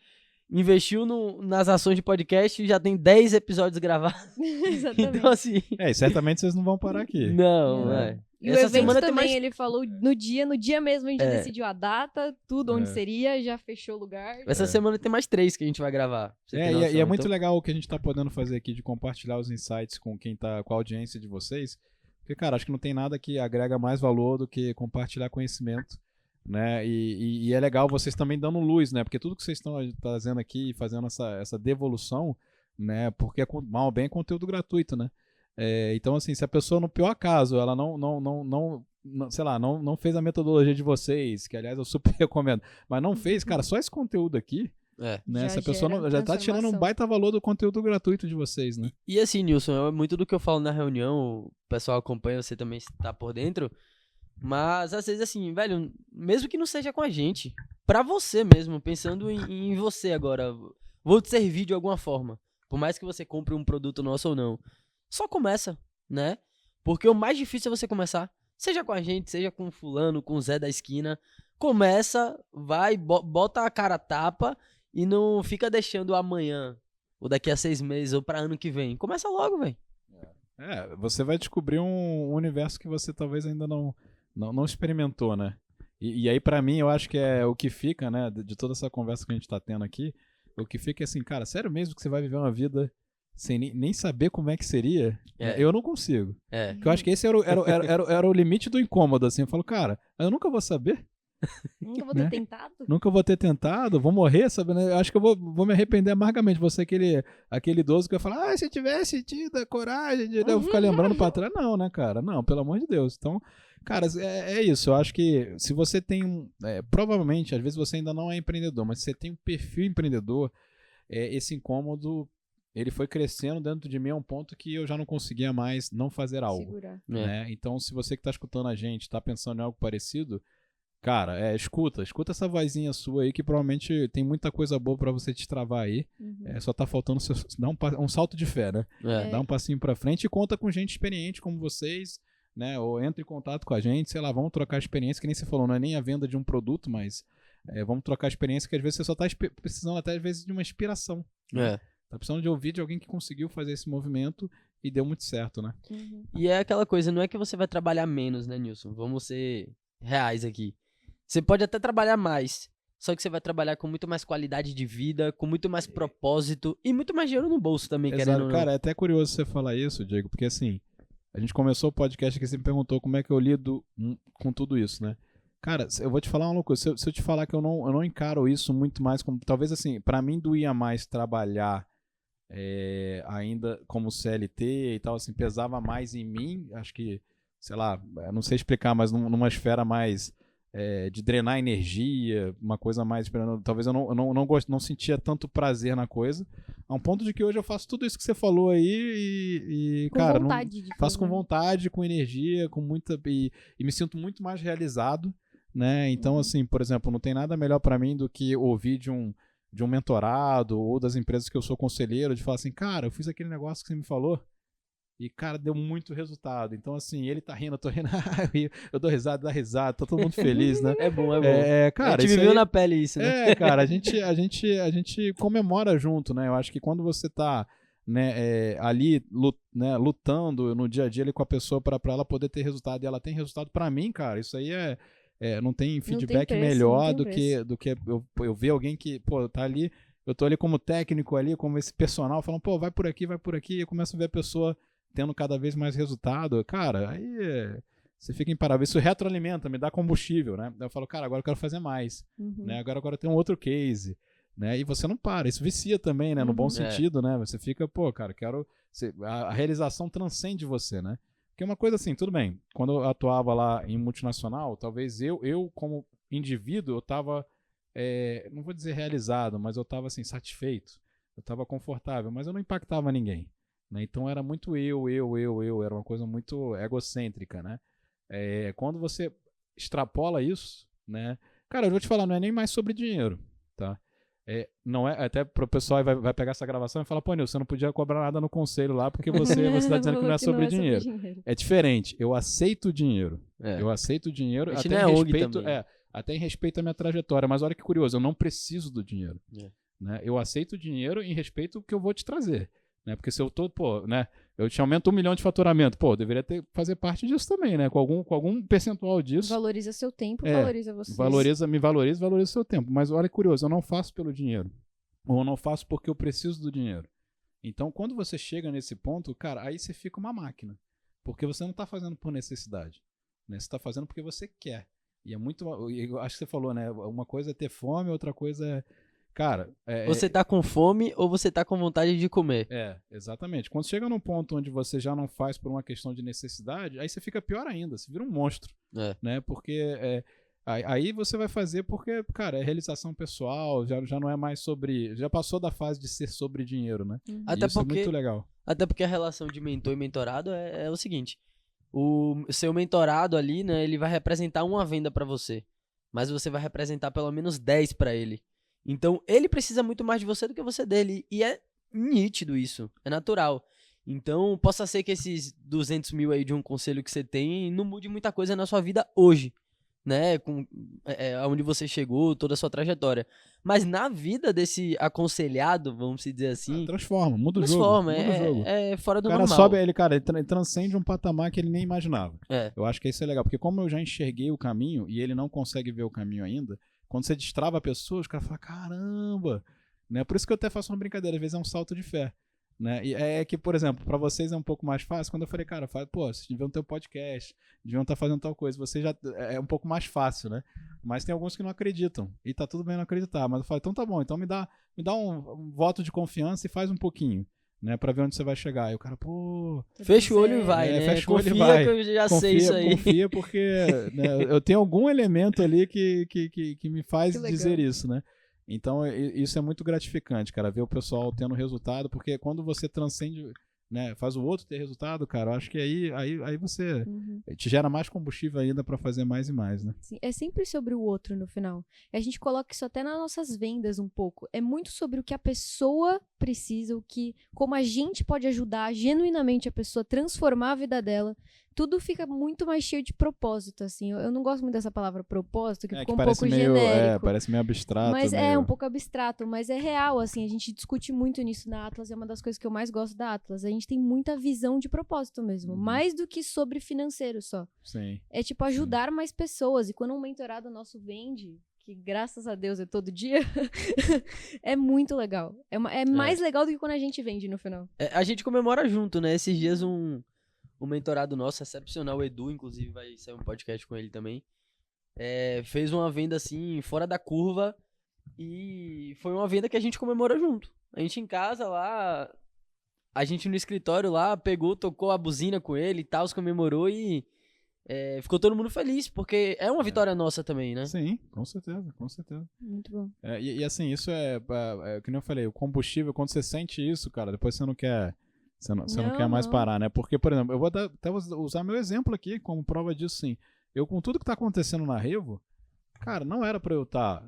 investiu nas ações de podcast e já tem 10 episódios gravados. Exatamente. Então, assim... E certamente vocês não vão parar aqui. Não. E essa o evento também, ele falou no dia mesmo a gente decidiu a data, tudo onde seria, já fechou o lugar. Essa semana tem mais 3 que a gente vai gravar. E é muito legal o que a gente tá podendo fazer aqui de compartilhar os insights com quem tá, com a audiência de vocês. Porque, cara, acho que não tem nada que agrega mais valor do que compartilhar conhecimento, né? E é legal vocês também dando luz, né? Porque tudo que vocês estão fazendo aqui, fazendo essa devolução, né? Porque mal ou bem é conteúdo gratuito, né? Então, assim, se a pessoa, no pior caso, ela não fez a metodologia de vocês, que aliás eu super recomendo, mas não fez, cara, só esse conteúdo aqui, né? Essa pessoa já tá tirando um baita valor do conteúdo gratuito de vocês, né? E assim, Nilson, é muito do que eu falo na reunião, o pessoal acompanha, você também está por dentro, mas às vezes assim, velho, mesmo que não seja com a gente, pra você mesmo, pensando em você agora, vou te servir de alguma forma, por mais que você compre um produto nosso ou não, só começa, né? Porque o mais difícil é você começar. Seja com a gente, seja com o fulano, com o Zé da esquina. Começa, vai, bota a cara a tapa e não fica deixando amanhã, ou daqui a 6 meses, ou pra ano que vem. Começa logo, velho. Você vai descobrir um universo que você talvez ainda não experimentou, né? E aí, pra mim, eu acho que é o que fica, né, de toda essa conversa que a gente tá tendo aqui, o que fica é assim, cara, sério mesmo que você vai viver uma vida sem nem saber como é que seria? Eu não consigo. Porque eu acho que esse era o limite do incômodo, assim. Eu falo, cara, eu nunca vou saber. Nunca vou ter tentado? Nunca vou ter tentado, vou morrer, sabe? Né? Eu acho que eu vou me arrepender amargamente. Você aquele idoso que vai falar, se eu tivesse tido a coragem de eu ficar lembrando pra trás. Não, né, cara? Não, pelo amor de Deus. Então, cara, é isso. Eu acho que se você tem provavelmente, às vezes você ainda não é empreendedor, mas se você tem um perfil empreendedor, esse incômodo, ele foi crescendo dentro de mim a um ponto que eu já não conseguia mais não fazer algo. Segurar. Né? Então, se você que tá escutando a gente, tá pensando em algo parecido, cara, escuta essa vozinha sua aí que provavelmente tem muita coisa boa pra você destravar aí. Só tá faltando dar um salto de fé, né? Dá um passinho pra frente e conta com gente experiente como vocês, né? Ou entre em contato com a gente, sei lá, vamos trocar experiência, que nem você falou, não é nem a venda de um produto, mas vamos trocar experiência que às vezes você só tá precisando até às vezes de uma inspiração. Tá precisando de ouvir de alguém que conseguiu fazer esse movimento e deu muito certo, né? E é aquela coisa, não é que você vai trabalhar menos, né, Nilson? Vamos ser reais aqui. Você pode até trabalhar mais, só que você vai trabalhar com muito mais qualidade de vida, com muito mais propósito e muito mais dinheiro no bolso também, Exato. querendo ou não. Cara, é até curioso você falar isso, Diego, porque assim, a gente começou o podcast aqui e você me perguntou como é que eu lido com tudo isso, né? Cara, eu vou te falar uma coisa, se eu te falar que eu não encaro isso muito mais como, talvez assim, pra mim doía mais trabalhar ainda como CLT e tal, assim, pesava mais em mim, acho que, sei lá, não sei explicar, mas numa esfera mais de drenar energia, uma coisa mais, talvez eu não sentia tanto prazer na coisa, a um ponto de que hoje eu faço tudo isso que você falou aí e Com cara, vontade de faço com fazer. vontade, com energia, com muita e me sinto muito mais realizado, né? Então, assim, por exemplo, não tem nada melhor pra mim do que ouvir de um mentorado ou das empresas que eu sou conselheiro, de falar assim, cara, eu fiz aquele negócio que você me falou e, cara, deu muito resultado. Então, assim, ele tá rindo, eu tô rindo, eu dou risada, dá risada, tá todo mundo feliz, né? É bom. Cara, a gente viveu na pele isso, né? Cara, a gente comemora junto, né? Eu acho que quando você tá ali lutando no dia a dia ali com a pessoa pra ela poder ter resultado e ela tem resultado pra mim, cara, isso aí não tem feedback preço, melhor não tem do que eu ver alguém que, pô, tá ali, eu tô ali como técnico ali, como esse personal, falando, pô, vai por aqui, e eu começo a ver a pessoa tendo cada vez mais resultado, cara, aí você fica imparável. Isso retroalimenta, me dá combustível, né? Eu falo, cara, agora eu quero fazer mais, né? Agora eu tenho um outro case, né? E você não para, isso vicia também, né? No bom sentido, né? Você fica, pô, cara, a realização transcende você, né? Porque é uma coisa assim, tudo bem, quando eu atuava lá em multinacional, talvez eu como indivíduo, eu tava, não vou dizer realizado, mas eu tava assim, satisfeito, eu tava confortável, mas eu não impactava ninguém, né? Então era muito era uma coisa muito egocêntrica, né? Quando você extrapola isso, né? Cara, eu vou te falar, não é nem mais sobre dinheiro, tá? Não é, até pro pessoal vai pegar essa gravação e falar, pô, Nilson, você não podia cobrar nada no conselho lá porque você tá dizendo que não é sobre dinheiro. É diferente, eu aceito o dinheiro. Eu aceito o dinheiro, até em respeito, até em respeito à minha trajetória, mas olha que curioso, eu não preciso do dinheiro. Né? Eu aceito o dinheiro em respeito ao que eu vou te trazer. Né? Porque se eu tô, pô, né? Eu te aumento 1 milhão de faturamento, pô, eu deveria fazer parte disso também, né? Com algum percentual disso. Valoriza seu tempo, valoriza você. Me valoriza o seu tempo. Mas olha que curioso, eu não faço pelo dinheiro. Ou eu não faço porque eu preciso do dinheiro. Então, quando você chega nesse ponto, cara, aí você fica uma máquina. Porque você não tá fazendo por necessidade. Né? Você tá fazendo porque você quer. E é muito. Eu acho que você falou, né? Uma coisa é ter fome, outra coisa é. Cara, você tá com fome ou você tá com vontade de comer? Exatamente. Quando chega num ponto onde você já não faz por uma questão de necessidade, aí você fica pior ainda, você vira um monstro, né? Porque aí você vai fazer porque, cara, é realização pessoal, já não é mais sobre, já passou da fase de ser sobre dinheiro, né? Até isso porque, é muito legal. Até porque a relação de mentor e mentorado é o seguinte, o seu mentorado ali, né, ele vai representar uma venda pra você, mas você vai representar pelo menos 10 pra ele. Então, ele precisa muito mais de você do que você dele. E é nítido isso. É natural. Então, possa ser que esses 200 mil aí de um conselho que você tem não mude muita coisa na sua vida hoje. né, com aonde você chegou, toda a sua trajetória. Mas na vida desse aconselhado, vamos dizer assim, Transforma, muda o jogo. transforma, Muda o jogo. é fora do O cara normal. sobe, ele transcende um patamar que ele nem imaginava. É. Eu acho que isso é legal, porque como eu já enxerguei o caminho e ele não consegue ver o caminho ainda, quando você destrava a pessoa, os caras falam, caramba! Né? Por isso que eu até faço uma brincadeira, às vezes é um salto de fé. Né? E é que, por exemplo, para vocês é um pouco mais fácil. Quando eu falei, cara, vocês deviam ter um podcast, deviam estar fazendo tal coisa, você já é um pouco mais fácil, né? Mas tem alguns que não acreditam, e tá tudo bem não acreditar, mas eu falo, então tá bom, então me dá um voto de confiança e faz um pouquinho, né, pra ver onde você vai chegar. E o cara, pô... Fecha o olho e vai, né? Fecha o olho e Confia vai. que eu já sei isso aí. Confia porque né, eu tenho algum elemento ali que me faz dizer isso, né? Então, isso é muito gratificante, cara, ver o pessoal tendo resultado, porque quando você transcende, né, faz o outro ter resultado, cara, eu acho que aí você te gera mais combustível ainda pra fazer mais e mais, né? Sim, é sempre sobre o outro no final. A gente coloca isso até nas nossas vendas um pouco. É muito sobre o que a pessoa precisa, como a gente pode ajudar genuinamente a pessoa, transformar a vida dela. Tudo fica muito mais cheio de propósito, assim. Eu não gosto muito dessa palavra propósito, que ficou um pouco genérico. Parece meio abstrato. Mas é um pouco abstrato, mas é real, assim. A gente discute muito nisso na Atlas, é uma das coisas que eu mais gosto da Atlas. A gente tem muita visão de propósito mesmo, mais do que sobre financeiro só. Sim. É tipo ajudar mais pessoas. E quando um mentorado nosso vende, que graças a Deus é todo dia, é muito legal. É mais legal do que quando a gente vende no final. A gente comemora junto, né? Esses dias um mentorado nosso, excepcional, o Edu, inclusive vai sair um podcast com ele também, fez uma venda assim, fora da curva, e foi uma venda que a gente comemorou junto. A gente em casa lá, a gente no escritório lá, pegou, tocou a buzina com ele e tal, comemorou e ficou todo mundo feliz, porque é uma vitória nossa também, né? Sim, com certeza, com certeza. Muito bom. E assim, isso que nem eu falei, o combustível, quando você sente isso, cara, depois você não quer... Você não quer mais parar, né? Porque, por exemplo, eu vou até usar meu exemplo aqui como prova disso, sim. Eu, com tudo que tá acontecendo na Revo, cara, não era pra eu estar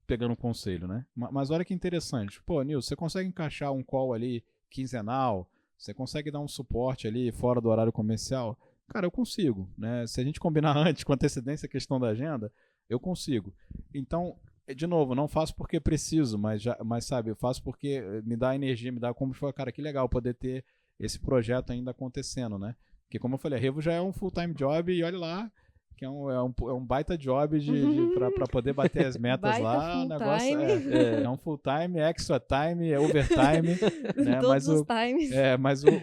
pegando um conselho, né? Mas olha que interessante. Pô, Nilson, você consegue encaixar um call ali quinzenal? Você consegue dar um suporte ali fora do horário comercial? Cara, eu consigo, né? Se a gente combinar antes, com antecedência a questão da agenda, eu consigo. Então, de novo, não faço porque preciso, mas sabe, eu faço porque me dá energia, me dá como foi, cara, que legal poder ter esse projeto ainda acontecendo, né? Porque como eu falei, a Revo já é um full-time job e olha lá, que é um baita job pra poder bater as metas lá. O negócio é um full-time, extra time, overtime, né? Todos os times.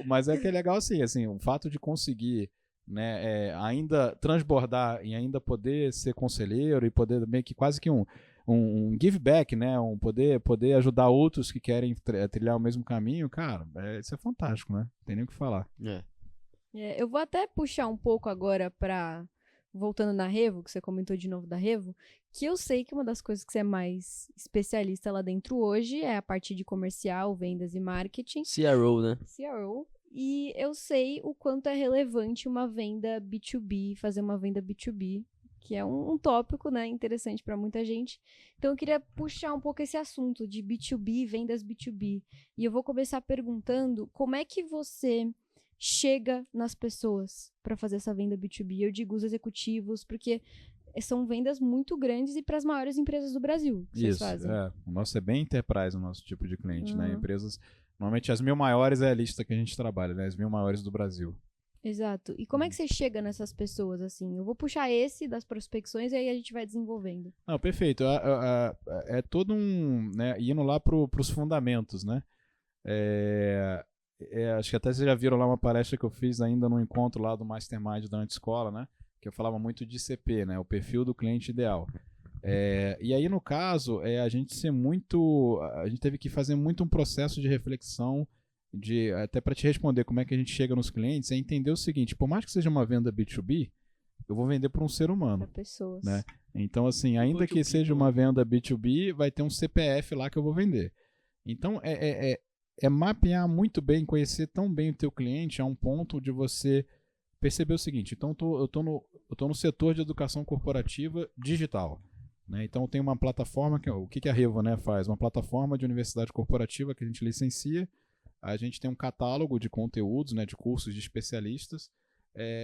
Mas é que é legal assim, o fato de conseguir, né, ainda transbordar e ainda poder ser conselheiro e poder meio que quase que um give back, né? Poder ajudar outros que querem trilhar o mesmo caminho, cara, isso é fantástico, né? Não tem nem o que falar. Eu vou até puxar um pouco agora voltando na Revo, que você comentou de novo da Revo, que eu sei que uma das coisas que você é mais especialista lá dentro hoje é a parte de comercial, vendas e marketing. CRO, né? CRO. E eu sei o quanto é relevante uma venda B2B, fazer uma venda B2B, que é um tópico, né, interessante para muita gente. Então eu queria puxar um pouco esse assunto de B2B, vendas B2B. E eu vou começar perguntando como é que você chega nas pessoas para fazer essa venda B2B. Eu digo os executivos, porque são vendas muito grandes e para as maiores empresas do Brasil que vocês fazem. O nosso é bem enterprise, o nosso tipo de cliente, né? Empresas, normalmente as 1000 maiores é a lista que a gente trabalha, né? As 1000 maiores do Brasil. Exato. E como é que você chega nessas pessoas, assim? Eu vou puxar das prospecções e aí a gente vai desenvolvendo. Não, perfeito. É todo né, indo lá pros fundamentos, né? Acho que até vocês já viram lá uma palestra que eu fiz ainda no encontro lá do Mastermind da Anti-Escola, né? Que eu falava muito de CP, né? O perfil do cliente ideal. E aí, no caso, a gente teve que fazer muito um processo de reflexão, até para te responder como é que a gente chega nos clientes, é entender o seguinte: por mais que seja uma venda B2B, eu vou vender para um ser humano. Para pessoas. Né? Então, assim, ainda que seja uma venda B2B, vai ter um CPF lá que eu vou vender. Então, mapear muito bem, conhecer tão bem o teu cliente a um ponto de você perceber o seguinte: então eu tô no setor de educação corporativa digital. Né? Então eu tenho uma plataforma, o que a Revo, né, faz? Uma plataforma de universidade corporativa que a gente licencia. A gente tem um catálogo de conteúdos, né, de cursos de especialistas.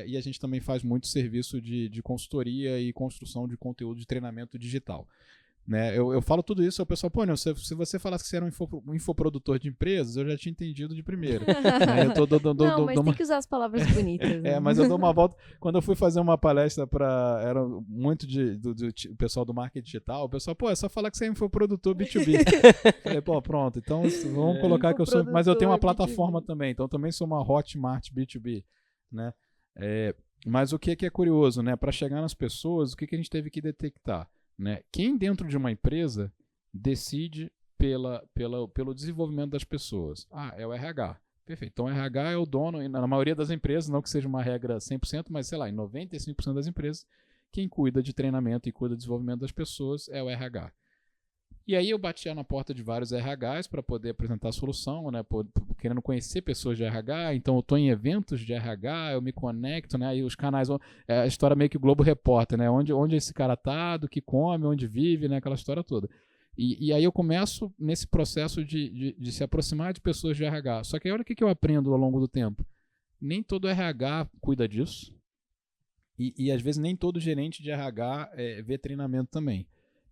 e a gente também faz muito serviço de consultoria e construção de conteúdo de treinamento digital. Né? Eu falo tudo isso, o pessoal, pô, Nilson, se você falasse que você era um infoprodutor de empresas, eu já tinha entendido de primeira. Né? Não, mas tem que usar as palavras bonitas. Né? Mas eu dou uma volta. Quando eu fui fazer uma palestra era muito do pessoal do marketing digital, o pessoal, pô, é só falar que você é infoprodutor B2B. Falei, pô, pronto, então vamos colocar que eu sou. Mas eu tenho uma plataforma B2B também, então também sou uma Hotmart B2B. Né? Mas o que é curioso, né? Para chegar nas pessoas, o que a gente teve que detectar? Né? Quem dentro de uma empresa decide pelo desenvolvimento das pessoas? É o RH. Perfeito. Então o RH é o dono, e na maioria das empresas, não que seja uma regra 100%, mas sei lá, em 95% das empresas, quem cuida de treinamento e cuida do desenvolvimento das pessoas é o RH. E aí eu batia na porta de vários RHs para poder apresentar a solução, né? Querendo conhecer pessoas de RH, então eu estou em eventos de RH, eu me conecto, né? Aí os canais, a história meio que Globo Repórter, né? Onde esse cara tá, do que come, onde vive, né? Aquela história toda. E aí eu começo nesse processo de se aproximar de pessoas de RH. Só que aí olha o que eu aprendo ao longo do tempo. Nem todo RH cuida disso e às vezes nem todo gerente de RH vê treinamento também.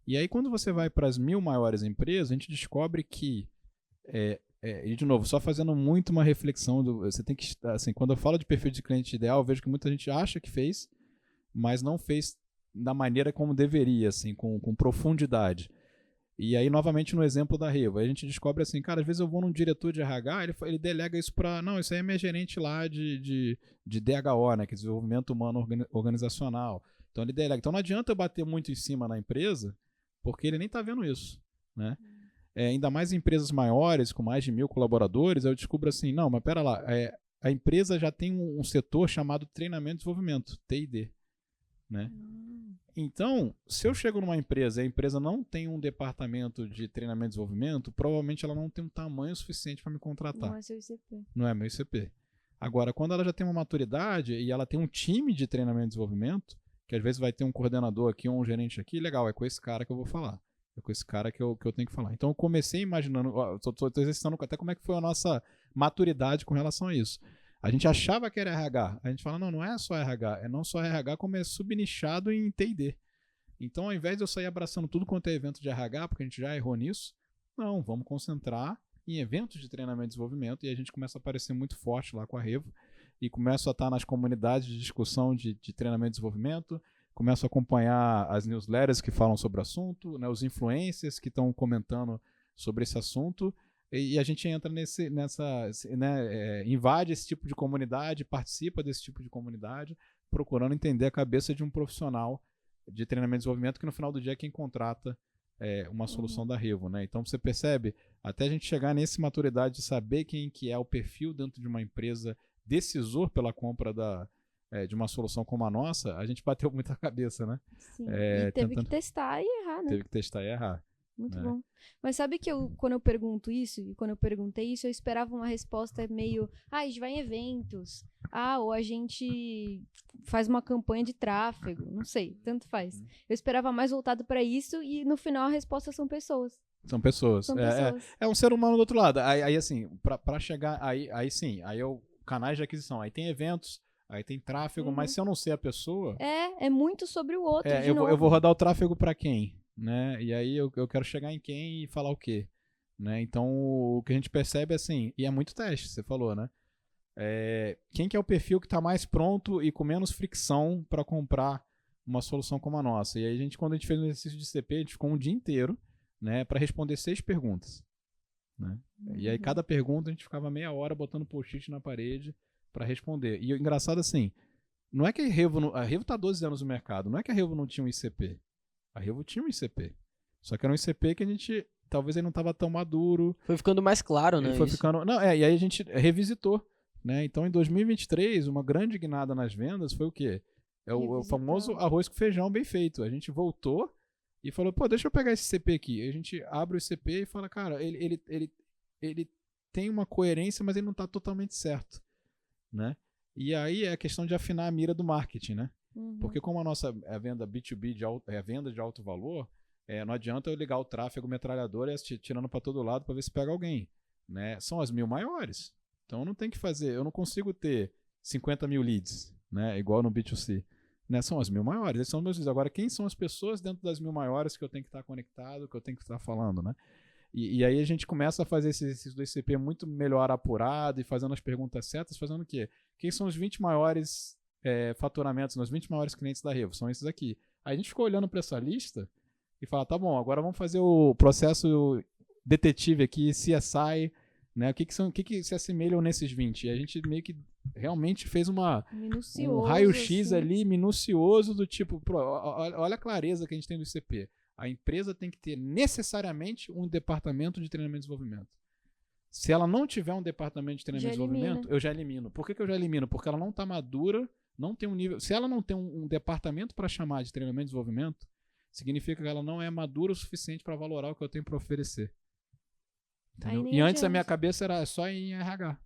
E aí, quando você vai para as 1000 maiores empresas, a gente descobre que, e de novo, só fazendo muito uma reflexão, você tem que, assim, quando eu falo de perfil de cliente ideal, eu vejo que muita gente acha que fez, mas não fez da maneira como deveria, assim, com profundidade. E aí, novamente, no exemplo da Revo, a gente descobre assim, cara, às vezes eu vou num diretor de RH, ele delega isso para, não, isso aí é minha gerente lá de DHO, né, que é Desenvolvimento Humano Organizacional. Então, ele delega. Então, não adianta eu bater muito em cima na empresa, porque ele nem está vendo isso, né? Ainda mais em empresas maiores, com mais de 1000 colaboradores, eu descubro assim, não, mas pera lá, a empresa já tem um setor chamado Treinamento e Desenvolvimento, T&D, né? Então, se eu chego numa empresa e a empresa não tem um departamento de treinamento e desenvolvimento, provavelmente ela não tem um tamanho suficiente para me contratar. Não é seu ICP. Não é meu ICP. Agora, quando ela já tem uma maturidade e ela tem um time de treinamento e desenvolvimento, que às vezes vai ter um coordenador aqui ou um gerente aqui, legal, é com esse cara que eu vou falar. É com esse cara que eu tenho que falar. Então eu comecei imaginando, estou exercitando até como é que foi a nossa maturidade com relação a isso. A gente achava que era RH. A gente fala, não é só RH. É não só RH, como é subnichado em T&D. Então, ao invés de eu sair abraçando tudo quanto é evento de RH, porque a gente já errou nisso, não, vamos concentrar em eventos de treinamento e desenvolvimento, e a gente começa a aparecer muito forte lá com a Revo, e começo a estar nas comunidades de discussão de treinamento e desenvolvimento, começo a acompanhar as newsletters que falam sobre o assunto, né, os influencers que estão comentando sobre esse assunto, e a gente entra invade esse tipo de comunidade, participa desse tipo de comunidade, procurando entender a cabeça de um profissional de treinamento e desenvolvimento, que no final do dia é quem contrata uma solução da Revo, né? Então você percebe, até a gente chegar nessa maturidade de saber quem que é o perfil dentro de uma empresa decisor pela compra de uma solução como a nossa, a gente bateu muita cabeça, né? Sim, e teve que testar e errar, né? Teve que testar e errar. Muito bom. Mas sabe que quando eu pergunto isso, e quando eu perguntei isso, eu esperava uma resposta meio, a gente vai em eventos, ou a gente faz uma campanha de tráfego, não sei, tanto faz. Eu esperava mais voltado para isso e no final a resposta são pessoas. São pessoas. É um ser humano do outro lado. Aí assim, pra chegar, aí sim, canais de aquisição, aí tem eventos, aí tem tráfego, mas se eu não sei a pessoa... É muito sobre o outro, eu vou rodar o tráfego para quem? Né? E aí eu quero chegar em quem e falar o quê? Né? Então o que a gente percebe é assim, e é muito teste, você falou, né? Quem que é o perfil que está mais pronto e com menos fricção para comprar uma solução como a nossa? E aí quando a gente fez um exercício de CP, a gente ficou um dia inteiro, né, para responder 6 perguntas. Né? E aí cada pergunta a gente ficava meia hora botando post-it na parede para responder. E o engraçado assim, não é que a Revo está há 12 anos no mercado, não é que a Revo não tinha um ICP. A Revo tinha um ICP. Só que era um ICP que a gente, talvez ele não estava tão maduro. Foi ficando mais claro, né? E aí a gente revisitou. Né? Então, em 2023, uma grande guinada nas vendas foi o quê? O famoso arroz com feijão bem feito. A gente voltou e falou, deixa eu pegar esse ICP aqui. A gente abre o ICP e fala, cara, ele tem uma coerência, mas ele não está totalmente certo. Né? E aí é a questão de afinar a mira do marketing, né? Porque como a nossa venda B2B, venda de alto valor, não adianta eu ligar o tráfego metralhadora e tirando para todo lado para ver se pega alguém. Né? São as 1000 maiores. Então não tem que fazer, eu não consigo ter 50 mil leads. né? Igual no B2C. Né? São as 1000 maiores, esses são os meus leads. Agora, quem são as pessoas dentro das 1000 maiores que eu tenho que estar conectado, que eu tenho que estar falando, né? E aí a gente começa a fazer esse exercício do ICP muito melhor apurado e fazendo as perguntas certas, fazendo o quê? Quem são os 20 maiores faturamentos, os 20 maiores clientes da Revo? São esses aqui. Aí a gente ficou olhando para essa lista e fala, tá bom, agora vamos fazer o processo detetive aqui, CSI, né? O que se assemelham nesses 20? E a gente meio que realmente fez um raio-x assim. ali, minucioso, do tipo, olha a clareza que a gente tem do ICP. A empresa tem que ter necessariamente um departamento de treinamento e desenvolvimento. Se ela não tiver um departamento de treinamento e desenvolvimento, eu já elimino. Por que eu já elimino? Porque ela não está madura, não tem um nível. Se ela não tem um departamento para chamar de treinamento e desenvolvimento, significa que ela não é madura o suficiente para valorar o que eu tenho para oferecer. Entendeu? E antes a minha cabeça era só em RH.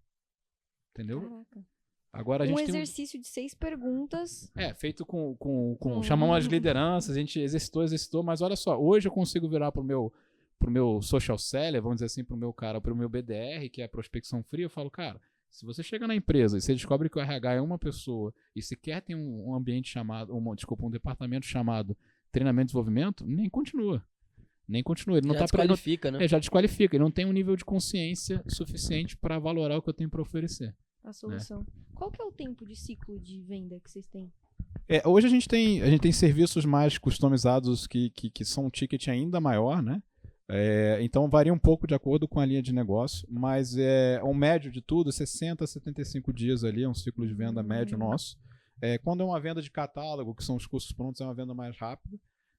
Entendeu? Caraca. Agora a gente exercício de 6 perguntas. Feito com chamamos as lideranças, a gente exercitou, mas olha só, hoje eu consigo virar pro meu social seller, vamos dizer assim, pro meu BDR, que é a prospecção fria, eu falo, cara, se você chega na empresa e você descobre que o RH é uma pessoa e sequer tem um ambiente chamado, um departamento chamado treinamento e desenvolvimento, nem continua. Ele não já desqualifica, né? Já desqualifica, ele não tem um nível de consciência suficiente para valorar o que eu tenho para oferecer. A solução. Qual que é o tempo de ciclo de venda que vocês têm? Hoje a gente tem serviços mais customizados que são um ticket ainda maior, né? Então varia um pouco de acordo com a linha de negócio, mas o médio de tudo, 60 a 75 dias ali, é um ciclo de venda médio nosso. Quando é uma venda de catálogo, que são os cursos prontos, é uma venda mais rápida.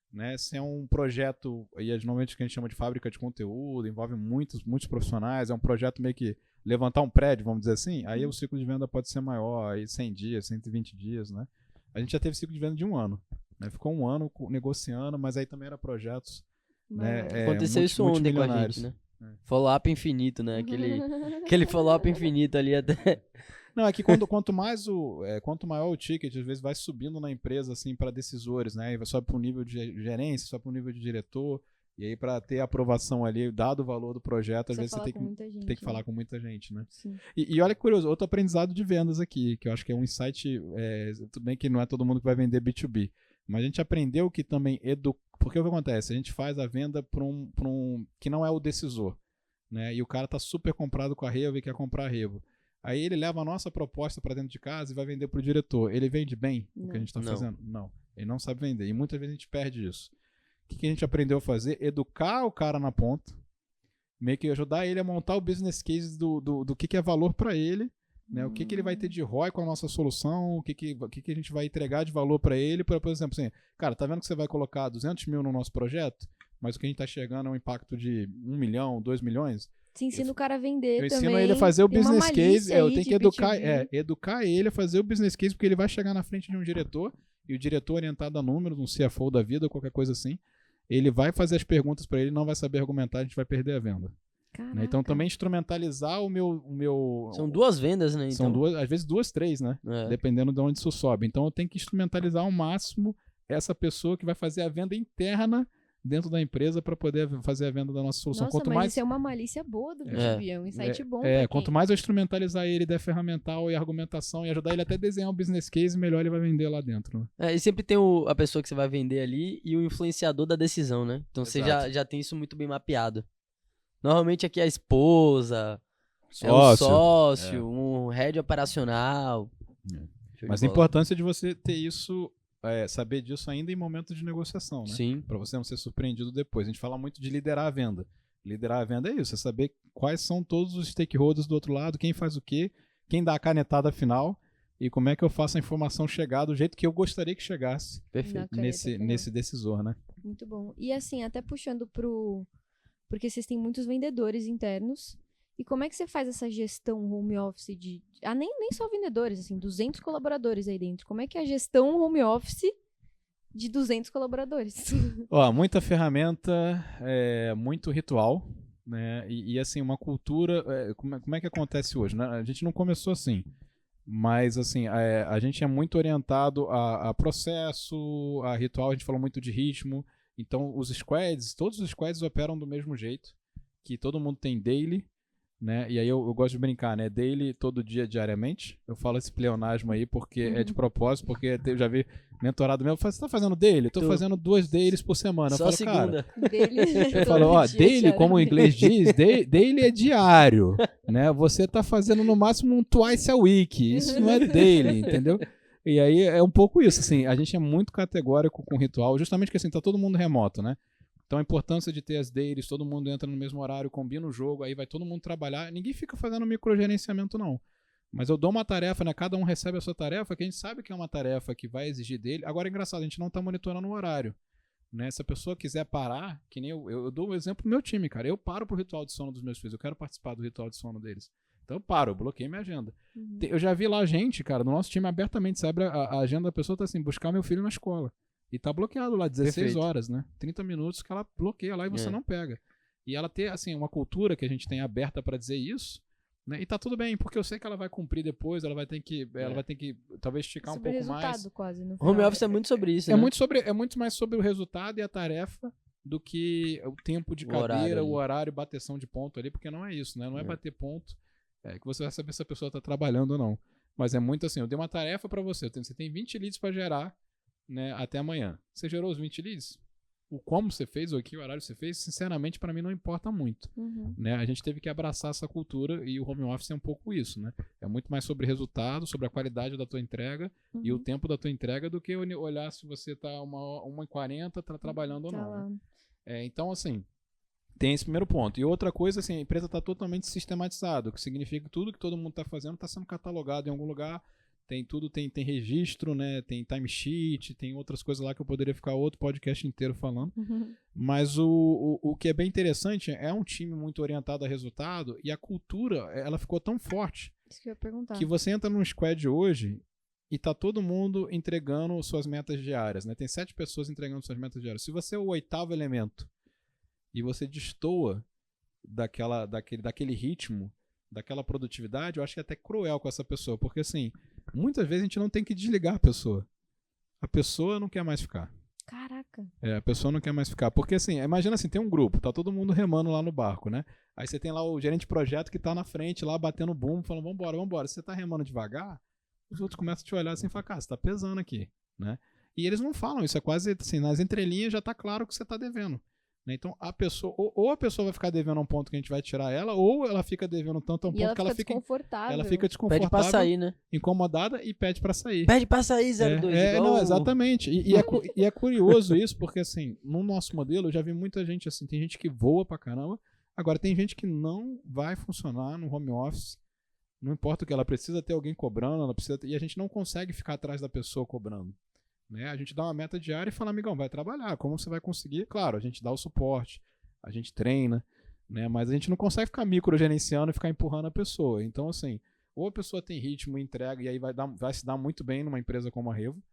Né? Se é um projeto, e normalmente que a gente chama de fábrica de conteúdo, envolve muitos profissionais, é um projeto meio que levantar um prédio, vamos dizer assim, aí o ciclo de venda pode ser maior, aí 100 dias, 120 dias, né? A gente já teve ciclo de venda de 1 ano, né? Ficou 1 ano negociando, mas aí também era projetos, né? Aconteceu isso ontem com a gente, né? Follow-up infinito, né? Aquele follow-up infinito ali até... Não, é que quanto maior o ticket, às vezes vai subindo na empresa, assim, para decisores, né? E sobe para o nível de gerência, sobe para o nível de diretor, e aí para ter a aprovação ali, dado o valor do projeto, às vezes você tem que falar com muita gente, né? Sim. E olha que curioso, outro aprendizado de vendas aqui, que eu acho que é um insight, tudo bem que não é todo mundo que vai vender B2B, mas a gente aprendeu que também porque o que acontece? A gente faz a venda para um que não é o decisor, né? E o cara tá super comprado com a Revo e quer comprar a Revo. Aí ele leva a nossa proposta para dentro de casa e vai vender para o diretor. Ele vende bem o que a gente está fazendo? Não. Ele não sabe vender. E muitas vezes a gente perde isso. O que a gente aprendeu a fazer? Educar o cara na ponta. Meio que ajudar ele a montar o business case do que é valor para ele. Né? O que ele vai ter de ROI com a nossa solução. O que a gente vai entregar de valor para ele. Por exemplo, assim, cara, tá vendo que você vai colocar 200 mil no nosso projeto? Mas o que a gente está chegando é um impacto de 1 milhão, 2 milhões. Você ensina o cara a vender também. Eu ensino ele a fazer o business case. Eu tenho que educar ele a fazer o business case, porque ele vai chegar na frente de um diretor, e o diretor orientado a números, um CFO da vida, ou qualquer coisa assim, ele vai fazer as perguntas para ele, não vai saber argumentar, a gente vai perder a venda. Né? Então também instrumentalizar o meu... São 2 vendas, né? São às vezes 2, 3, né? Dependendo de onde isso sobe. Então eu tenho que instrumentalizar ao máximo essa pessoa que vai fazer a venda interna dentro da empresa para poder fazer a venda da nossa solução. Nossa, quanto mas mais... isso é uma malícia boa do B2B, é um insight bom. Quanto mais eu instrumentalizar ele, der ferramental e argumentação e ajudar ele até a desenhar um business case, melhor ele vai vender lá dentro. Né? E sempre tem a pessoa que você vai vender ali e o influenciador da decisão, né? Então você já tem isso muito bem mapeado. Normalmente aqui é a esposa, o sócio, um head operacional. Mas a importância de você ter isso... saber disso ainda em momento de negociação, né? Sim. Para você não ser surpreendido depois. A gente fala muito de liderar a venda. Liderar a venda é isso, é saber quais são todos os stakeholders do outro lado, quem faz o quê, quem dá a canetada final e como é que eu faço a informação chegar do jeito que eu gostaria que chegasse. Perfeito. Nesse decisor, né? Muito bom. E assim, até puxando porque vocês têm muitos vendedores internos. E como é que você faz essa gestão home office de... nem só vendedores, assim, 200 colaboradores aí dentro. Como é que é a gestão home office de 200 colaboradores? Muita ferramenta, muito ritual, né? E assim, uma cultura... como é que acontece hoje? Né? A gente não começou assim, mas assim, a gente é muito orientado a processo, a ritual, a gente falou muito de ritmo. Então, todos os squads operam do mesmo jeito, que todo mundo tem daily, né? E aí eu gosto de brincar, né? Daily, todo dia, diariamente. Eu falo esse pleonasmo aí porque é de propósito, porque eu já vi mentorado meu, você tá fazendo daily? Eu tô fazendo 2 dailies por semana. Eu Só falo, cara, segunda. Dele, eu falo, ó, daily, como o inglês diz, daily é diário, né? Você tá fazendo no máximo um twice a week. Isso não é daily, entendeu? E aí é um pouco isso, assim, a gente é muito categórico com o ritual, justamente porque assim, tá todo mundo remoto, né? Então a importância de ter as dailies, todo mundo entra no mesmo horário, combina o jogo, aí vai todo mundo trabalhar, ninguém fica fazendo microgerenciamento não. Mas eu dou uma tarefa, né? Cada um recebe a sua tarefa, que a gente sabe que é uma tarefa que vai exigir dele. Agora é engraçado, a gente não tá monitorando o horário, né? Se a pessoa quiser parar, que nem eu dou um exemplo do meu time, cara. Eu paro pro ritual de sono dos meus filhos, eu quero participar do ritual de sono deles. Então eu paro, eu bloqueio minha agenda. Eu já vi lá gente, cara, no nosso time abertamente, você abre a agenda da pessoa, tá assim, buscar meu filho na escola. E tá bloqueado lá, 16 Perfeito. horas, né? 30 minutos que ela bloqueia lá e você É. não pega. E ela ter, assim, uma cultura que a gente tem aberta pra dizer isso, né? E tá tudo bem, porque eu sei que ela vai cumprir depois, ela vai ter que talvez esticar sobre um pouco resultado, mais. quase, no Home final. office é muito sobre isso, É né? muito mais sobre o resultado e a tarefa do que o tempo de O horário cadeira, ali. o horário, bateção de ponto ali, porque não é isso, né? Não é É. bater ponto que você vai saber se a pessoa tá trabalhando ou não. Mas é muito assim, eu dei uma tarefa pra você, você tem 20 leads pra gerar, né, até amanhã. Você gerou os 20 leads? O como você fez, ou que horário você fez, sinceramente, pra mim não importa muito. Né? A gente teve que abraçar essa cultura e o home office é um pouco isso, né? É muito mais sobre resultado, sobre a qualidade da tua entrega e o tempo da tua entrega do que olhar se você tá 1h40, tá trabalhando ou Tá não. lá. Né? Então, assim, tem esse primeiro ponto. E outra coisa, assim, a empresa está totalmente sistematizada, o que significa que tudo que todo mundo está fazendo está sendo catalogado em algum lugar. Tem tudo, tem registro, né? Tem timesheet, tem outras coisas lá que eu poderia ficar outro podcast inteiro falando. Mas o que é bem interessante é um time muito orientado a resultado e a cultura, ela ficou tão forte Isso que eu ia perguntar. que você entra num squad hoje e tá todo mundo entregando suas metas diárias, né? Tem 7 pessoas entregando suas metas diárias. Se você é o 8º elemento e você destoa daquele ritmo, daquela produtividade, eu acho que é até cruel com essa pessoa, porque assim, muitas vezes a gente não tem que desligar a pessoa. A pessoa não quer mais ficar. Caraca. A pessoa não quer mais ficar. Porque assim, imagina assim, tem um grupo, tá todo mundo remando lá no barco, né? Aí você tem lá o gerente de projeto que tá na frente lá, batendo bumbo, falando, vambora. Se você tá remando devagar, os outros começam a te olhar assim e falar, cara, você tá pesando aqui, né? E eles não falam, isso é quase assim, nas entrelinhas já tá claro que você tá devendo. Né? Então a pessoa, ou a pessoa vai ficar devendo a um ponto que a gente vai tirar ela, ou ela fica devendo tanto a um E ponto ela que fica desconfortável. ela fica Pede desconfortável, pra sair, né? incomodada e pede pra sair. Pede pra sair, 02. igual Não, o- exatamente. E é curioso isso, porque assim, no nosso modelo eu já vi muita gente assim, tem gente que voa pra caramba, agora tem gente que não vai funcionar no home office, não importa o que, ela precisa ter alguém cobrando, e a gente não consegue ficar atrás da pessoa cobrando. Né? A gente dá uma meta diária e fala, amigão, vai trabalhar, como você vai conseguir? Claro, a gente dá o suporte, a gente treina, né? Mas a gente não consegue ficar microgerenciando e ficar empurrando a pessoa. Então, assim, ou a pessoa tem ritmo e entrega e aí vai se dar muito bem numa empresa como a Revo,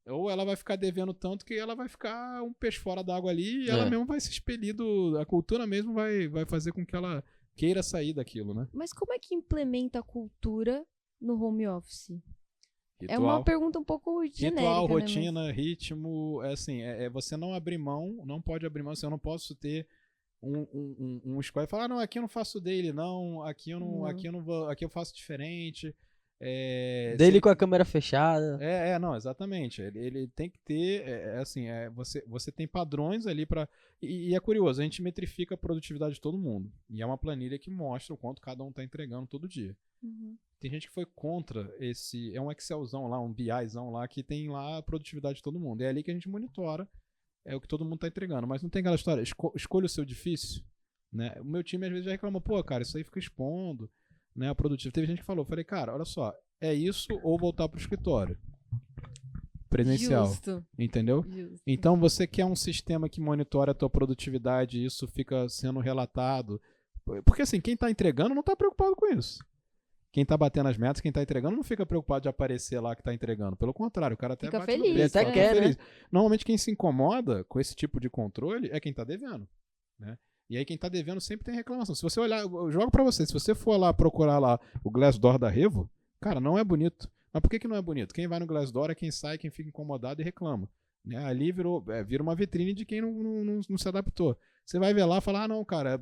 ou ela vai ficar devendo tanto que ela vai ficar um peixe fora d'água ali e ela mesmo vai se expelir a cultura mesmo vai fazer com que ela queira sair daquilo, né? Mas como é que implementa a cultura no home office? É Ritual. uma pergunta um pouco genérica, Ritual, né? rotina, ritmo, assim, você não abrir mão, não pode abrir mão, assim, eu não posso ter um squad e falar, não, aqui eu não faço daily, não, aqui eu não, aqui eu não vou, aqui eu faço diferente. Dele com a câmera fechada. Não, exatamente. Ele tem que ter, você tem padrões ali para e é curioso, a gente metrifica a produtividade de todo mundo. E é uma planilha que mostra o quanto cada um tá entregando todo dia. Tem gente que foi contra é um Excelzão lá, um BIzão lá, que tem lá a produtividade de todo mundo. É ali que a gente monitora o que todo mundo tá entregando. Mas não tem aquela história, escolha o seu difícil, né? O meu time às vezes já reclama, pô, cara, isso aí fica expondo, né, a produtividade. Teve gente que falou, falei, cara, olha só, é isso ou voltar pro escritório presencial. Justo. Entendeu? Justo. Então você quer um sistema que monitora a tua produtividade e isso fica sendo relatado. Porque assim, quem tá entregando não tá preocupado com isso. Quem tá batendo as metas, quem tá entregando, não fica preocupado de aparecer lá que tá entregando. Pelo contrário, o cara até Fica bate no feliz, peito, Ele até fala, quer, "Tô né?" feliz." Normalmente quem se incomoda com esse tipo de controle é quem tá devendo. Né? E aí quem tá devendo sempre tem reclamação. Se você olhar, eu jogo pra você, se você for lá procurar lá o Glassdoor da Revo, cara, não é bonito. Mas por que não é bonito? Quem vai no Glassdoor é quem sai, quem fica incomodado e reclama. Né? Ali vira uma vitrine de quem não se adaptou. Você vai ver lá e falar, não, cara,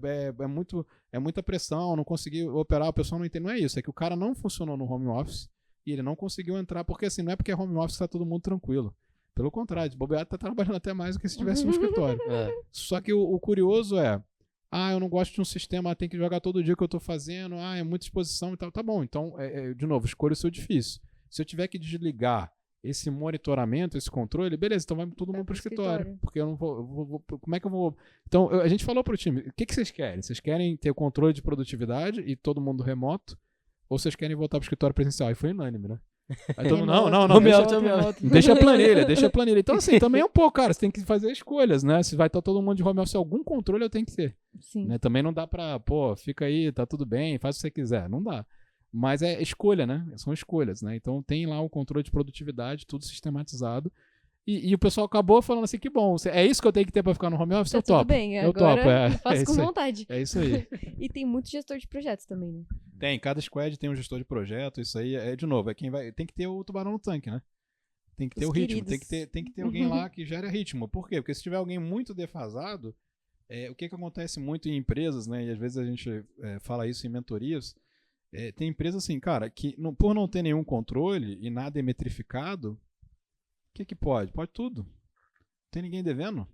é muita pressão, não consegui operar, o pessoal não entende. Não é isso, é que o cara não funcionou no home office e ele não conseguiu entrar, porque assim, não é porque é home office que tá todo mundo tranquilo. Pelo contrário, de bobeado tá trabalhando até mais do que se estivesse no escritório. Só que o curioso é, eu não gosto de um sistema, tem que jogar todo dia que eu tô fazendo, é muita exposição e tal. Tá bom, então, de novo, escolha o seu difícil. Se eu tiver que desligar esse monitoramento, esse controle, beleza, então vai todo mundo pro escritório. Porque eu não vou, como é que eu vou... Então, a gente falou pro time, o que vocês querem? Vocês querem ter o controle de produtividade e todo mundo remoto? Ou vocês querem voltar pro escritório presencial? Aí foi unânime, né? Aí todo mundo, não, deixa a planilha. Então, assim, também é um pouco, cara, você tem que fazer escolhas, né? Se vai estar todo mundo de home office, algum controle eu tenho que ter. Sim. Né? Também não dá pra, fica aí, tá tudo bem, faz o que você quiser. Não dá. Mas é escolha, né? São escolhas, né? Então tem lá o controle de produtividade, tudo sistematizado. E o pessoal acabou falando assim, que bom, é isso que eu tenho que ter pra ficar no home office? Tá Eu topo. Tudo bem, eu agora topo, eu faço com vontade. É isso aí. E tem muito gestor de projetos também, né? Tem, cada squad tem um gestor de projeto, isso aí de novo, quem vai, tem que ter o tubarão no tanque, né? Tem que ter o ritmo, tem que ter alguém lá que gere ritmo. Por quê? Porque se tiver alguém muito defasado, o que acontece muito em empresas, né? E às vezes a gente fala isso em mentorias, tem empresas assim, cara, que por não ter nenhum controle e nada é metrificado, o que pode? Pode tudo. Não tem ninguém devendo.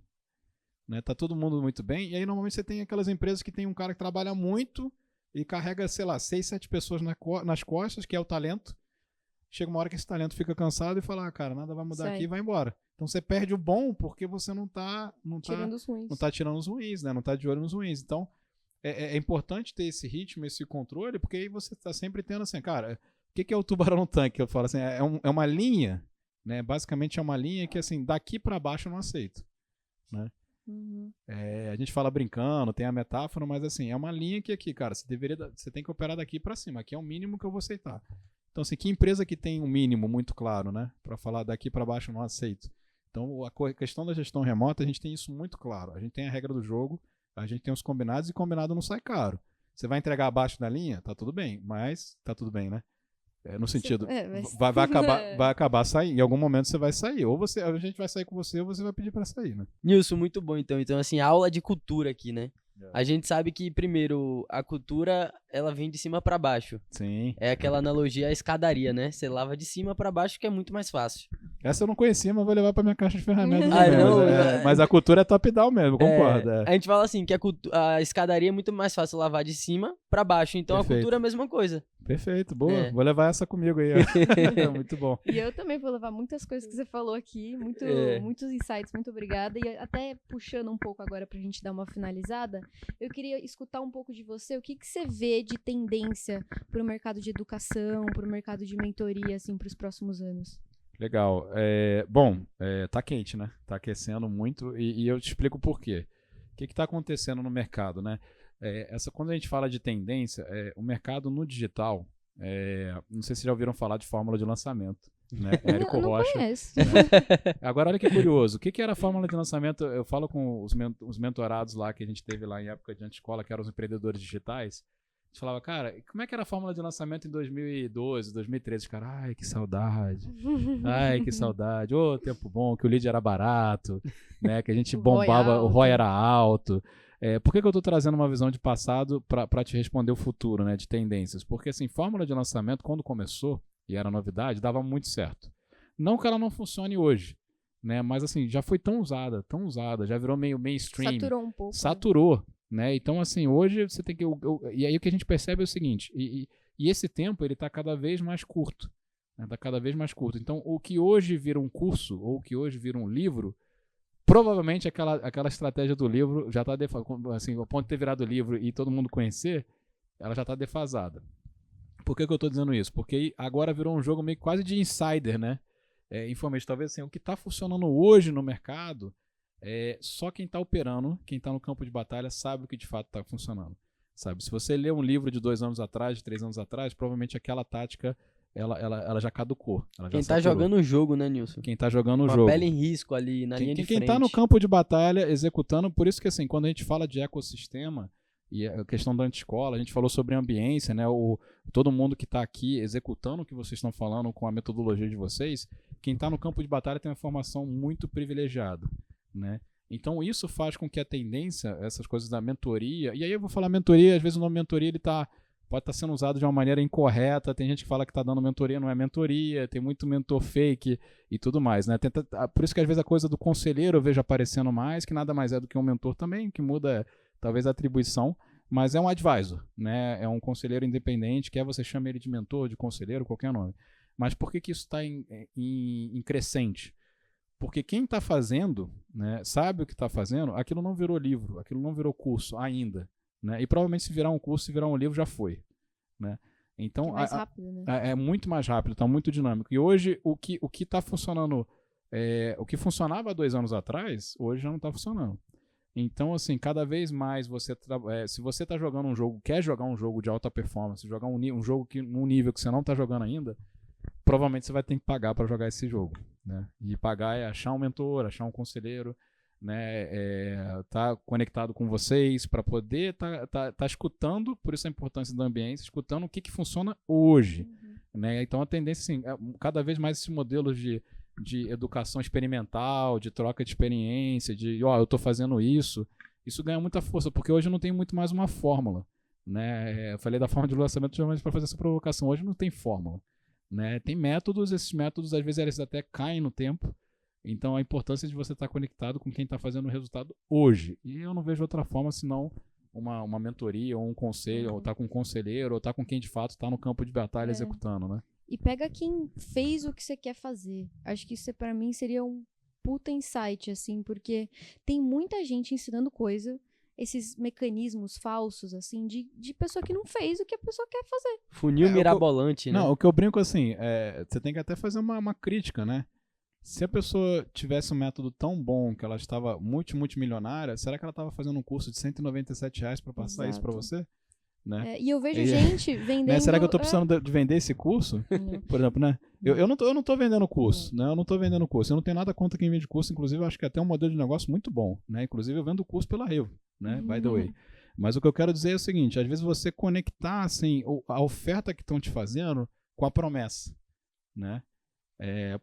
Né? Tá todo mundo muito bem. E aí normalmente você tem aquelas empresas que tem um cara que trabalha muito e carrega, sei lá, 6, 7 pessoas nas costas, que é o talento. Chega uma hora que esse talento fica cansado e fala, cara, nada vai mudar aqui e vai embora. Então você perde o bom porque você não tá tirando os ruins, né? Não tá de olho nos ruins. Então é importante ter esse ritmo, esse controle, porque aí você tá sempre tendo assim, cara, o que é o tubarão no tanque? Eu falo assim, é uma linha, né? Basicamente é uma linha que assim, daqui para baixo eu não aceito, né? A gente fala brincando, tem a metáfora, mas assim, é uma linha que aqui, cara, você tem que operar daqui para cima, aqui é o mínimo que eu vou aceitar. Então assim, que empresa que tem um mínimo muito claro, né? Para falar daqui para baixo eu não aceito. Então a questão da gestão remota, a gente tem isso muito claro. A gente tem a regra do jogo, a gente tem os combinados e combinado não sai caro. Você vai entregar abaixo da linha? Tá tudo bem, mas tá tudo bem, né? No sentido, vai acabar saindo. Em algum momento você vai sair. Ou a gente vai sair com você ou você vai pedir pra sair, né? Nilson, muito bom então. Então, assim, aula de cultura aqui, né? A gente sabe que, primeiro, a cultura, ela vem de cima pra baixo. Sim. É aquela analogia à escadaria, né? Você lava de cima pra baixo, que é muito mais fácil. Essa eu não conhecia, mas vou levar pra minha caixa de ferramentas. Mas a cultura é top-down mesmo, concordo. A gente fala assim, que a escadaria é muito mais fácil lavar de cima pra baixo. Então, perfeito. A cultura é a mesma coisa. Perfeito, boa. Vou levar essa comigo aí. Muito bom. E eu também vou levar muitas coisas que você falou aqui, muitos insights, muito obrigada. E até puxando um pouco agora pra gente dar uma finalizada, eu queria escutar um pouco de você, o que você vê de tendência pro mercado de educação, pro mercado de mentoria, assim, pros próximos anos? Legal. Tá quente, né? Tá aquecendo muito e eu te explico por quê. O que tá acontecendo no mercado, né? Quando a gente fala de tendência, o mercado no digital, não sei se já ouviram falar de fórmula de lançamento, né? Érico Rocha. Não conheço. Né? Agora, olha que curioso. O que era a fórmula de lançamento? Eu falo com os mentorados lá que a gente teve lá em época de anti-escola, que eram os empreendedores digitais. A gente falava, cara, como é que era a fórmula de lançamento em 2012, 2013? Cara, ai, que saudade. Ai, que saudade. Ô, tempo bom, que o lead era barato, né? Que a gente bombava, o ROI era alto. Por que eu tô trazendo uma visão de passado para te responder o futuro, né? De tendências? Porque, assim, fórmula de lançamento, quando começou, e era novidade, dava muito certo. Não que ela não funcione hoje, né? Mas, assim, já foi tão usada, já virou meio mainstream. Saturou um pouco. Saturou. Né? Então, assim, hoje você tem que... E aí o que a gente percebe é o seguinte, e esse tempo ele está cada vez mais curto. Né? Tá cada vez mais curto. Então, o que hoje vira um curso, ou o que hoje vira um livro, provavelmente aquela estratégia do livro já está defasada. Assim, ao ponto de ter virado livro e todo mundo conhecer, ela já está defasada. Por que eu estou dizendo isso? Porque agora virou um jogo meio quase de insider, né? Informalmente, talvez assim, o que está funcionando hoje no mercado... só quem está operando, quem está no campo de batalha sabe o que de fato está funcionando, sabe? Se você lê um livro de 2 anos atrás, de 3 anos atrás, provavelmente aquela tática ela já caducou. Quem está jogando o jogo, né, Nilson? Quem está jogando o jogo. Uma pele em risco ali na linha de frente. Quem está no campo de batalha executando, por isso que assim, quando a gente fala de ecossistema e a questão da anti-escola, a gente falou sobre ambiência, né? Todo mundo que está aqui executando o que vocês estão falando com a metodologia de vocês, quem está no campo de batalha tem uma formação muito privilegiada. Né? Então isso faz com que a tendência, essas coisas da mentoria, e aí eu vou falar mentoria, às vezes o nome mentoria ele pode estar sendo usado de uma maneira incorreta, tem gente que fala que está dando mentoria, não é mentoria, tem muito mentor fake e tudo mais, né? Por isso que às vezes a coisa do conselheiro eu vejo aparecendo mais, que nada mais é do que um mentor também, que muda talvez a atribuição, mas é um advisor, né? É um conselheiro independente, quer você chame ele de mentor, de conselheiro, qualquer nome. Mas por que isso está em crescente? Porque quem está fazendo, né, sabe o que está fazendo, aquilo não virou livro, aquilo não virou curso ainda. Né? E provavelmente se virar um curso, se virar um livro, já foi. Né? Então, é mais rápido, né? É muito mais rápido, está muito dinâmico. E hoje, o que está funcionando, o que funcionava há 2 anos atrás, hoje já não está funcionando. Então, assim, cada vez mais se você está jogando um jogo, quer jogar um jogo de alta performance, jogar um jogo num nível que você não está jogando ainda, provavelmente você vai ter que pagar para jogar esse jogo. Né? E pagar é achar um mentor, achar um conselheiro, né, tá conectado com vocês para poder tá escutando, por isso a importância da ambiência, escutando o que funciona hoje. Né? Então a tendência, assim, cada vez mais esses modelos de educação experimental, de troca de experiência, eu estou fazendo isso ganha muita força, porque hoje não tem muito mais uma fórmula. Né? Eu falei da forma de lançamento justamente para fazer essa provocação. Hoje não tem fórmula. Né? Tem métodos, esses métodos às vezes eles até caem no tempo. Então a importância de você estar conectado com quem está fazendo o resultado hoje. E eu não vejo outra forma senão uma mentoria ou um conselho, ou estar com um conselheiro, ou estar com quem de fato está no campo de batalha executando, né? E pega quem fez o que você quer fazer. Acho que isso pra mim seria um puta insight, assim, porque tem muita gente ensinando coisa, esses mecanismos falsos, assim, de pessoa que não fez o que a pessoa quer fazer. Funil mirabolante, né? Não, o que eu brinco assim, você tem que até fazer uma crítica, né? Se a pessoa tivesse um método tão bom que ela estava multimilionária, será que ela estava fazendo um curso de R$197 para passar isso para você? Né? E eu vejo gente vendendo... Né? Será que eu estou precisando de vender esse curso? Por exemplo, né? Eu não tô vendendo curso, né? Eu não tô vendendo curso. Eu não tenho nada contra quem vende curso. Inclusive, eu acho que é até um modelo de negócio muito bom. Né? Inclusive, eu vendo curso pela Revo, né? By the way. Mas o que eu quero dizer é o seguinte, às vezes você conectar assim, a oferta que estão te fazendo com a promessa. Né?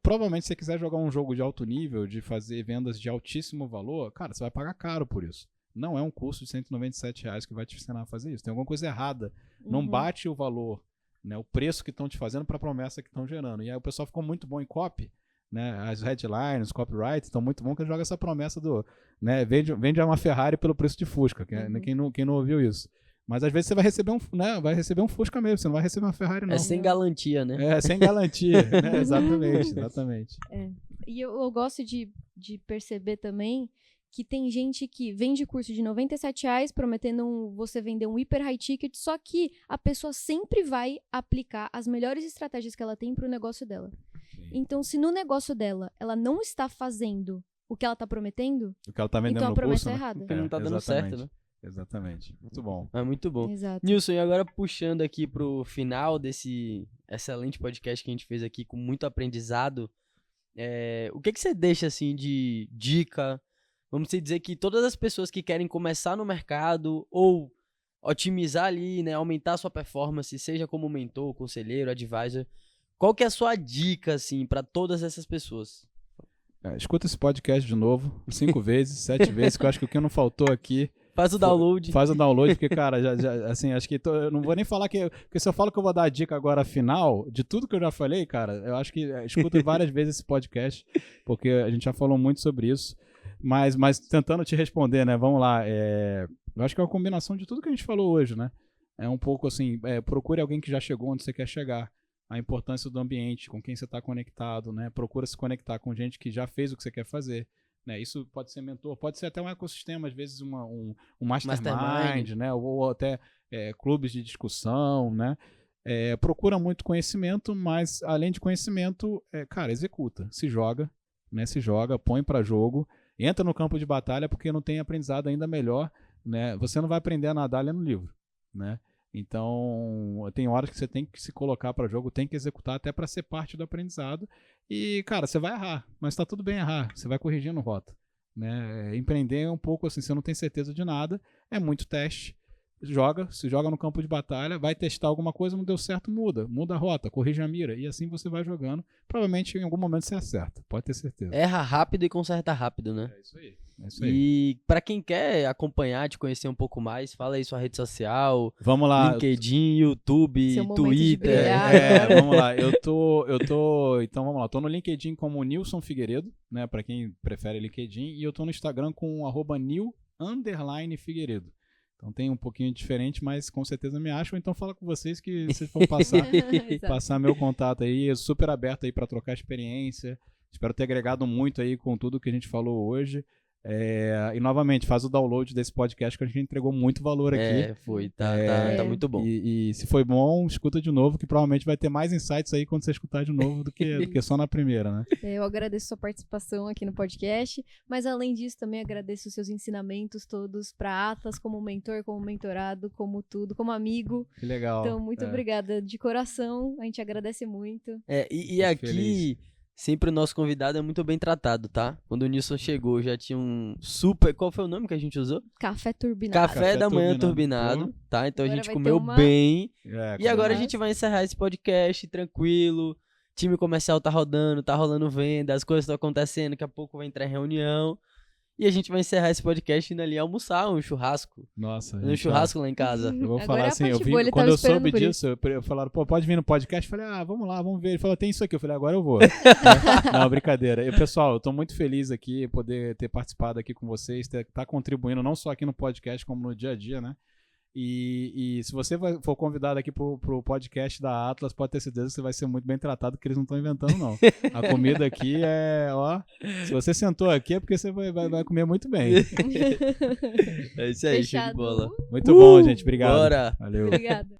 Provavelmente, se você quiser jogar um jogo de alto nível, de fazer vendas de altíssimo valor, cara, você vai pagar caro por isso. Não é um curso de R$197 que vai te ensinar a fazer isso. Tem alguma coisa errada. Não bate o valor, né, o preço que estão te fazendo para a promessa que estão gerando. E aí o pessoal ficou muito bom em copy, né, as headlines, copyright estão muito bom que joga essa promessa né, vende uma Ferrari pelo preço de Fusca. Quem não ouviu isso? Mas às vezes você vai receber um Fusca mesmo, você não vai receber uma Ferrari, não. É sem garantia, né? É, sem garantia, né? Exatamente. E eu gosto de perceber também que tem gente que vende curso de R$97 prometendo você vender um hiper high ticket, só que a pessoa sempre vai aplicar as melhores estratégias que ela tem pro negócio dela. Sim. Então, se no negócio dela ela não está fazendo o que ela está prometendo, o que ela tá vendendo então a no promessa curso, é errada. Porque não tá dando certo, né? Exatamente. Muito bom. É muito bom. Exato. Nilson, e agora puxando aqui pro final desse excelente podcast que a gente fez aqui com muito aprendizado, o que você deixa assim de dica? Vamos dizer que todas as pessoas que querem começar no mercado ou otimizar ali, né, aumentar a sua performance, seja como mentor, conselheiro, advisor, qual que é a sua dica assim para todas essas pessoas? Escuta esse podcast de novo, 5 vezes, 7 vezes, que eu acho que o que não faltou aqui... Faz o download. Faz o download, porque, cara, assim, acho que eu não vou nem falar porque se eu falo que eu vou dar a dica agora final, de tudo que eu já falei, cara, eu acho que escuta várias vezes esse podcast, porque a gente já falou muito sobre isso, mas tentando te responder, né, vamos lá, eu acho que é uma combinação de tudo que a gente falou hoje, né, é um pouco assim, procure alguém que já chegou onde você quer chegar, a importância do ambiente, com quem você está conectado, né, procura se conectar com gente que já fez o que você quer fazer. Né, isso pode ser mentor, pode ser até um ecossistema, às vezes um mastermind, né, ou até clubes de discussão, né, procura muito conhecimento, mas além de conhecimento, cara, executa, se joga, põe para jogo, entra no campo de batalha porque não tem aprendizado ainda melhor, né, você não vai aprender a nadar lendo livro, né, então tem horas que você tem que se colocar para jogo, tem que executar até para ser parte do aprendizado. E, cara, você vai errar, mas tá tudo bem errar, você vai corrigindo rota, né? Empreender é um pouco assim, você não tem certeza de nada, é muito teste, se joga no campo de batalha, vai testar alguma coisa, não deu certo, muda a rota, corrige a mira, e assim você vai jogando. Provavelmente em algum momento você acerta, pode ter certeza. Erra rápido e conserta rápido, né? É isso aí. É isso aí. E pra quem quer acompanhar, te conhecer um pouco mais, fala aí sua rede social, Vamos lá. LinkedIn, YouTube, Seu momento de Twitter. brilhar. Vamos lá. Então vamos lá. Tô no LinkedIn como Nilson Figueiredo, né? Pra quem prefere LinkedIn. E eu tô no Instagram com @nil_figueiredo. Então tem um pouquinho diferente, mas com certeza me acham. Então fala com vocês que vocês vão passar meu contato aí. Eu super aberto aí pra trocar experiência. Espero ter agregado muito aí com tudo que a gente falou hoje. E novamente, faz o download desse podcast que a gente entregou muito valor aqui. Foi, tá muito bom. E se foi bom, escuta de novo, que provavelmente vai ter mais insights aí quando você escutar de novo do que só na primeira, né? Eu agradeço sua participação aqui no podcast, mas além disso também agradeço os seus ensinamentos todos para Atlas, como mentor, como mentorado, como tudo, como amigo. Que legal. Então, muito obrigada de coração, a gente agradece muito. E aqui... Feliz. Sempre o nosso convidado é muito bem tratado, tá? Quando o Nilson chegou, já tinha um super... Qual foi o nome que a gente usou? Café turbinado. Café da manhã turbinado, tá? Então agora a gente comeu bem. E agora a gente vai encerrar esse podcast tranquilo. Time comercial tá rolando venda, as coisas estão acontecendo, daqui a pouco vai entrar em reunião. E a gente vai encerrar esse podcast indo ali almoçar, um churrasco. Nossa. Um churrasco lá em casa. Eu vou Agora falar assim, quando eu soube disso, eu falaram, pode vir no podcast? Eu falei, vamos lá, vamos ver. Ele falou, tem isso aqui. Eu falei, agora eu vou. Não, brincadeira. E, pessoal, eu tô muito feliz aqui, poder ter participado aqui com vocês, tá contribuindo não só aqui no podcast, como no dia a dia, né? E se você for convidado aqui pro podcast da Atlas, pode ter certeza que você vai ser muito bem tratado, porque eles não estão inventando, não. A comida aqui se você sentou aqui é porque você vai comer muito bem. É isso aí, show de bola. Muito bom, gente. Obrigado. Bora. Valeu. Obrigada.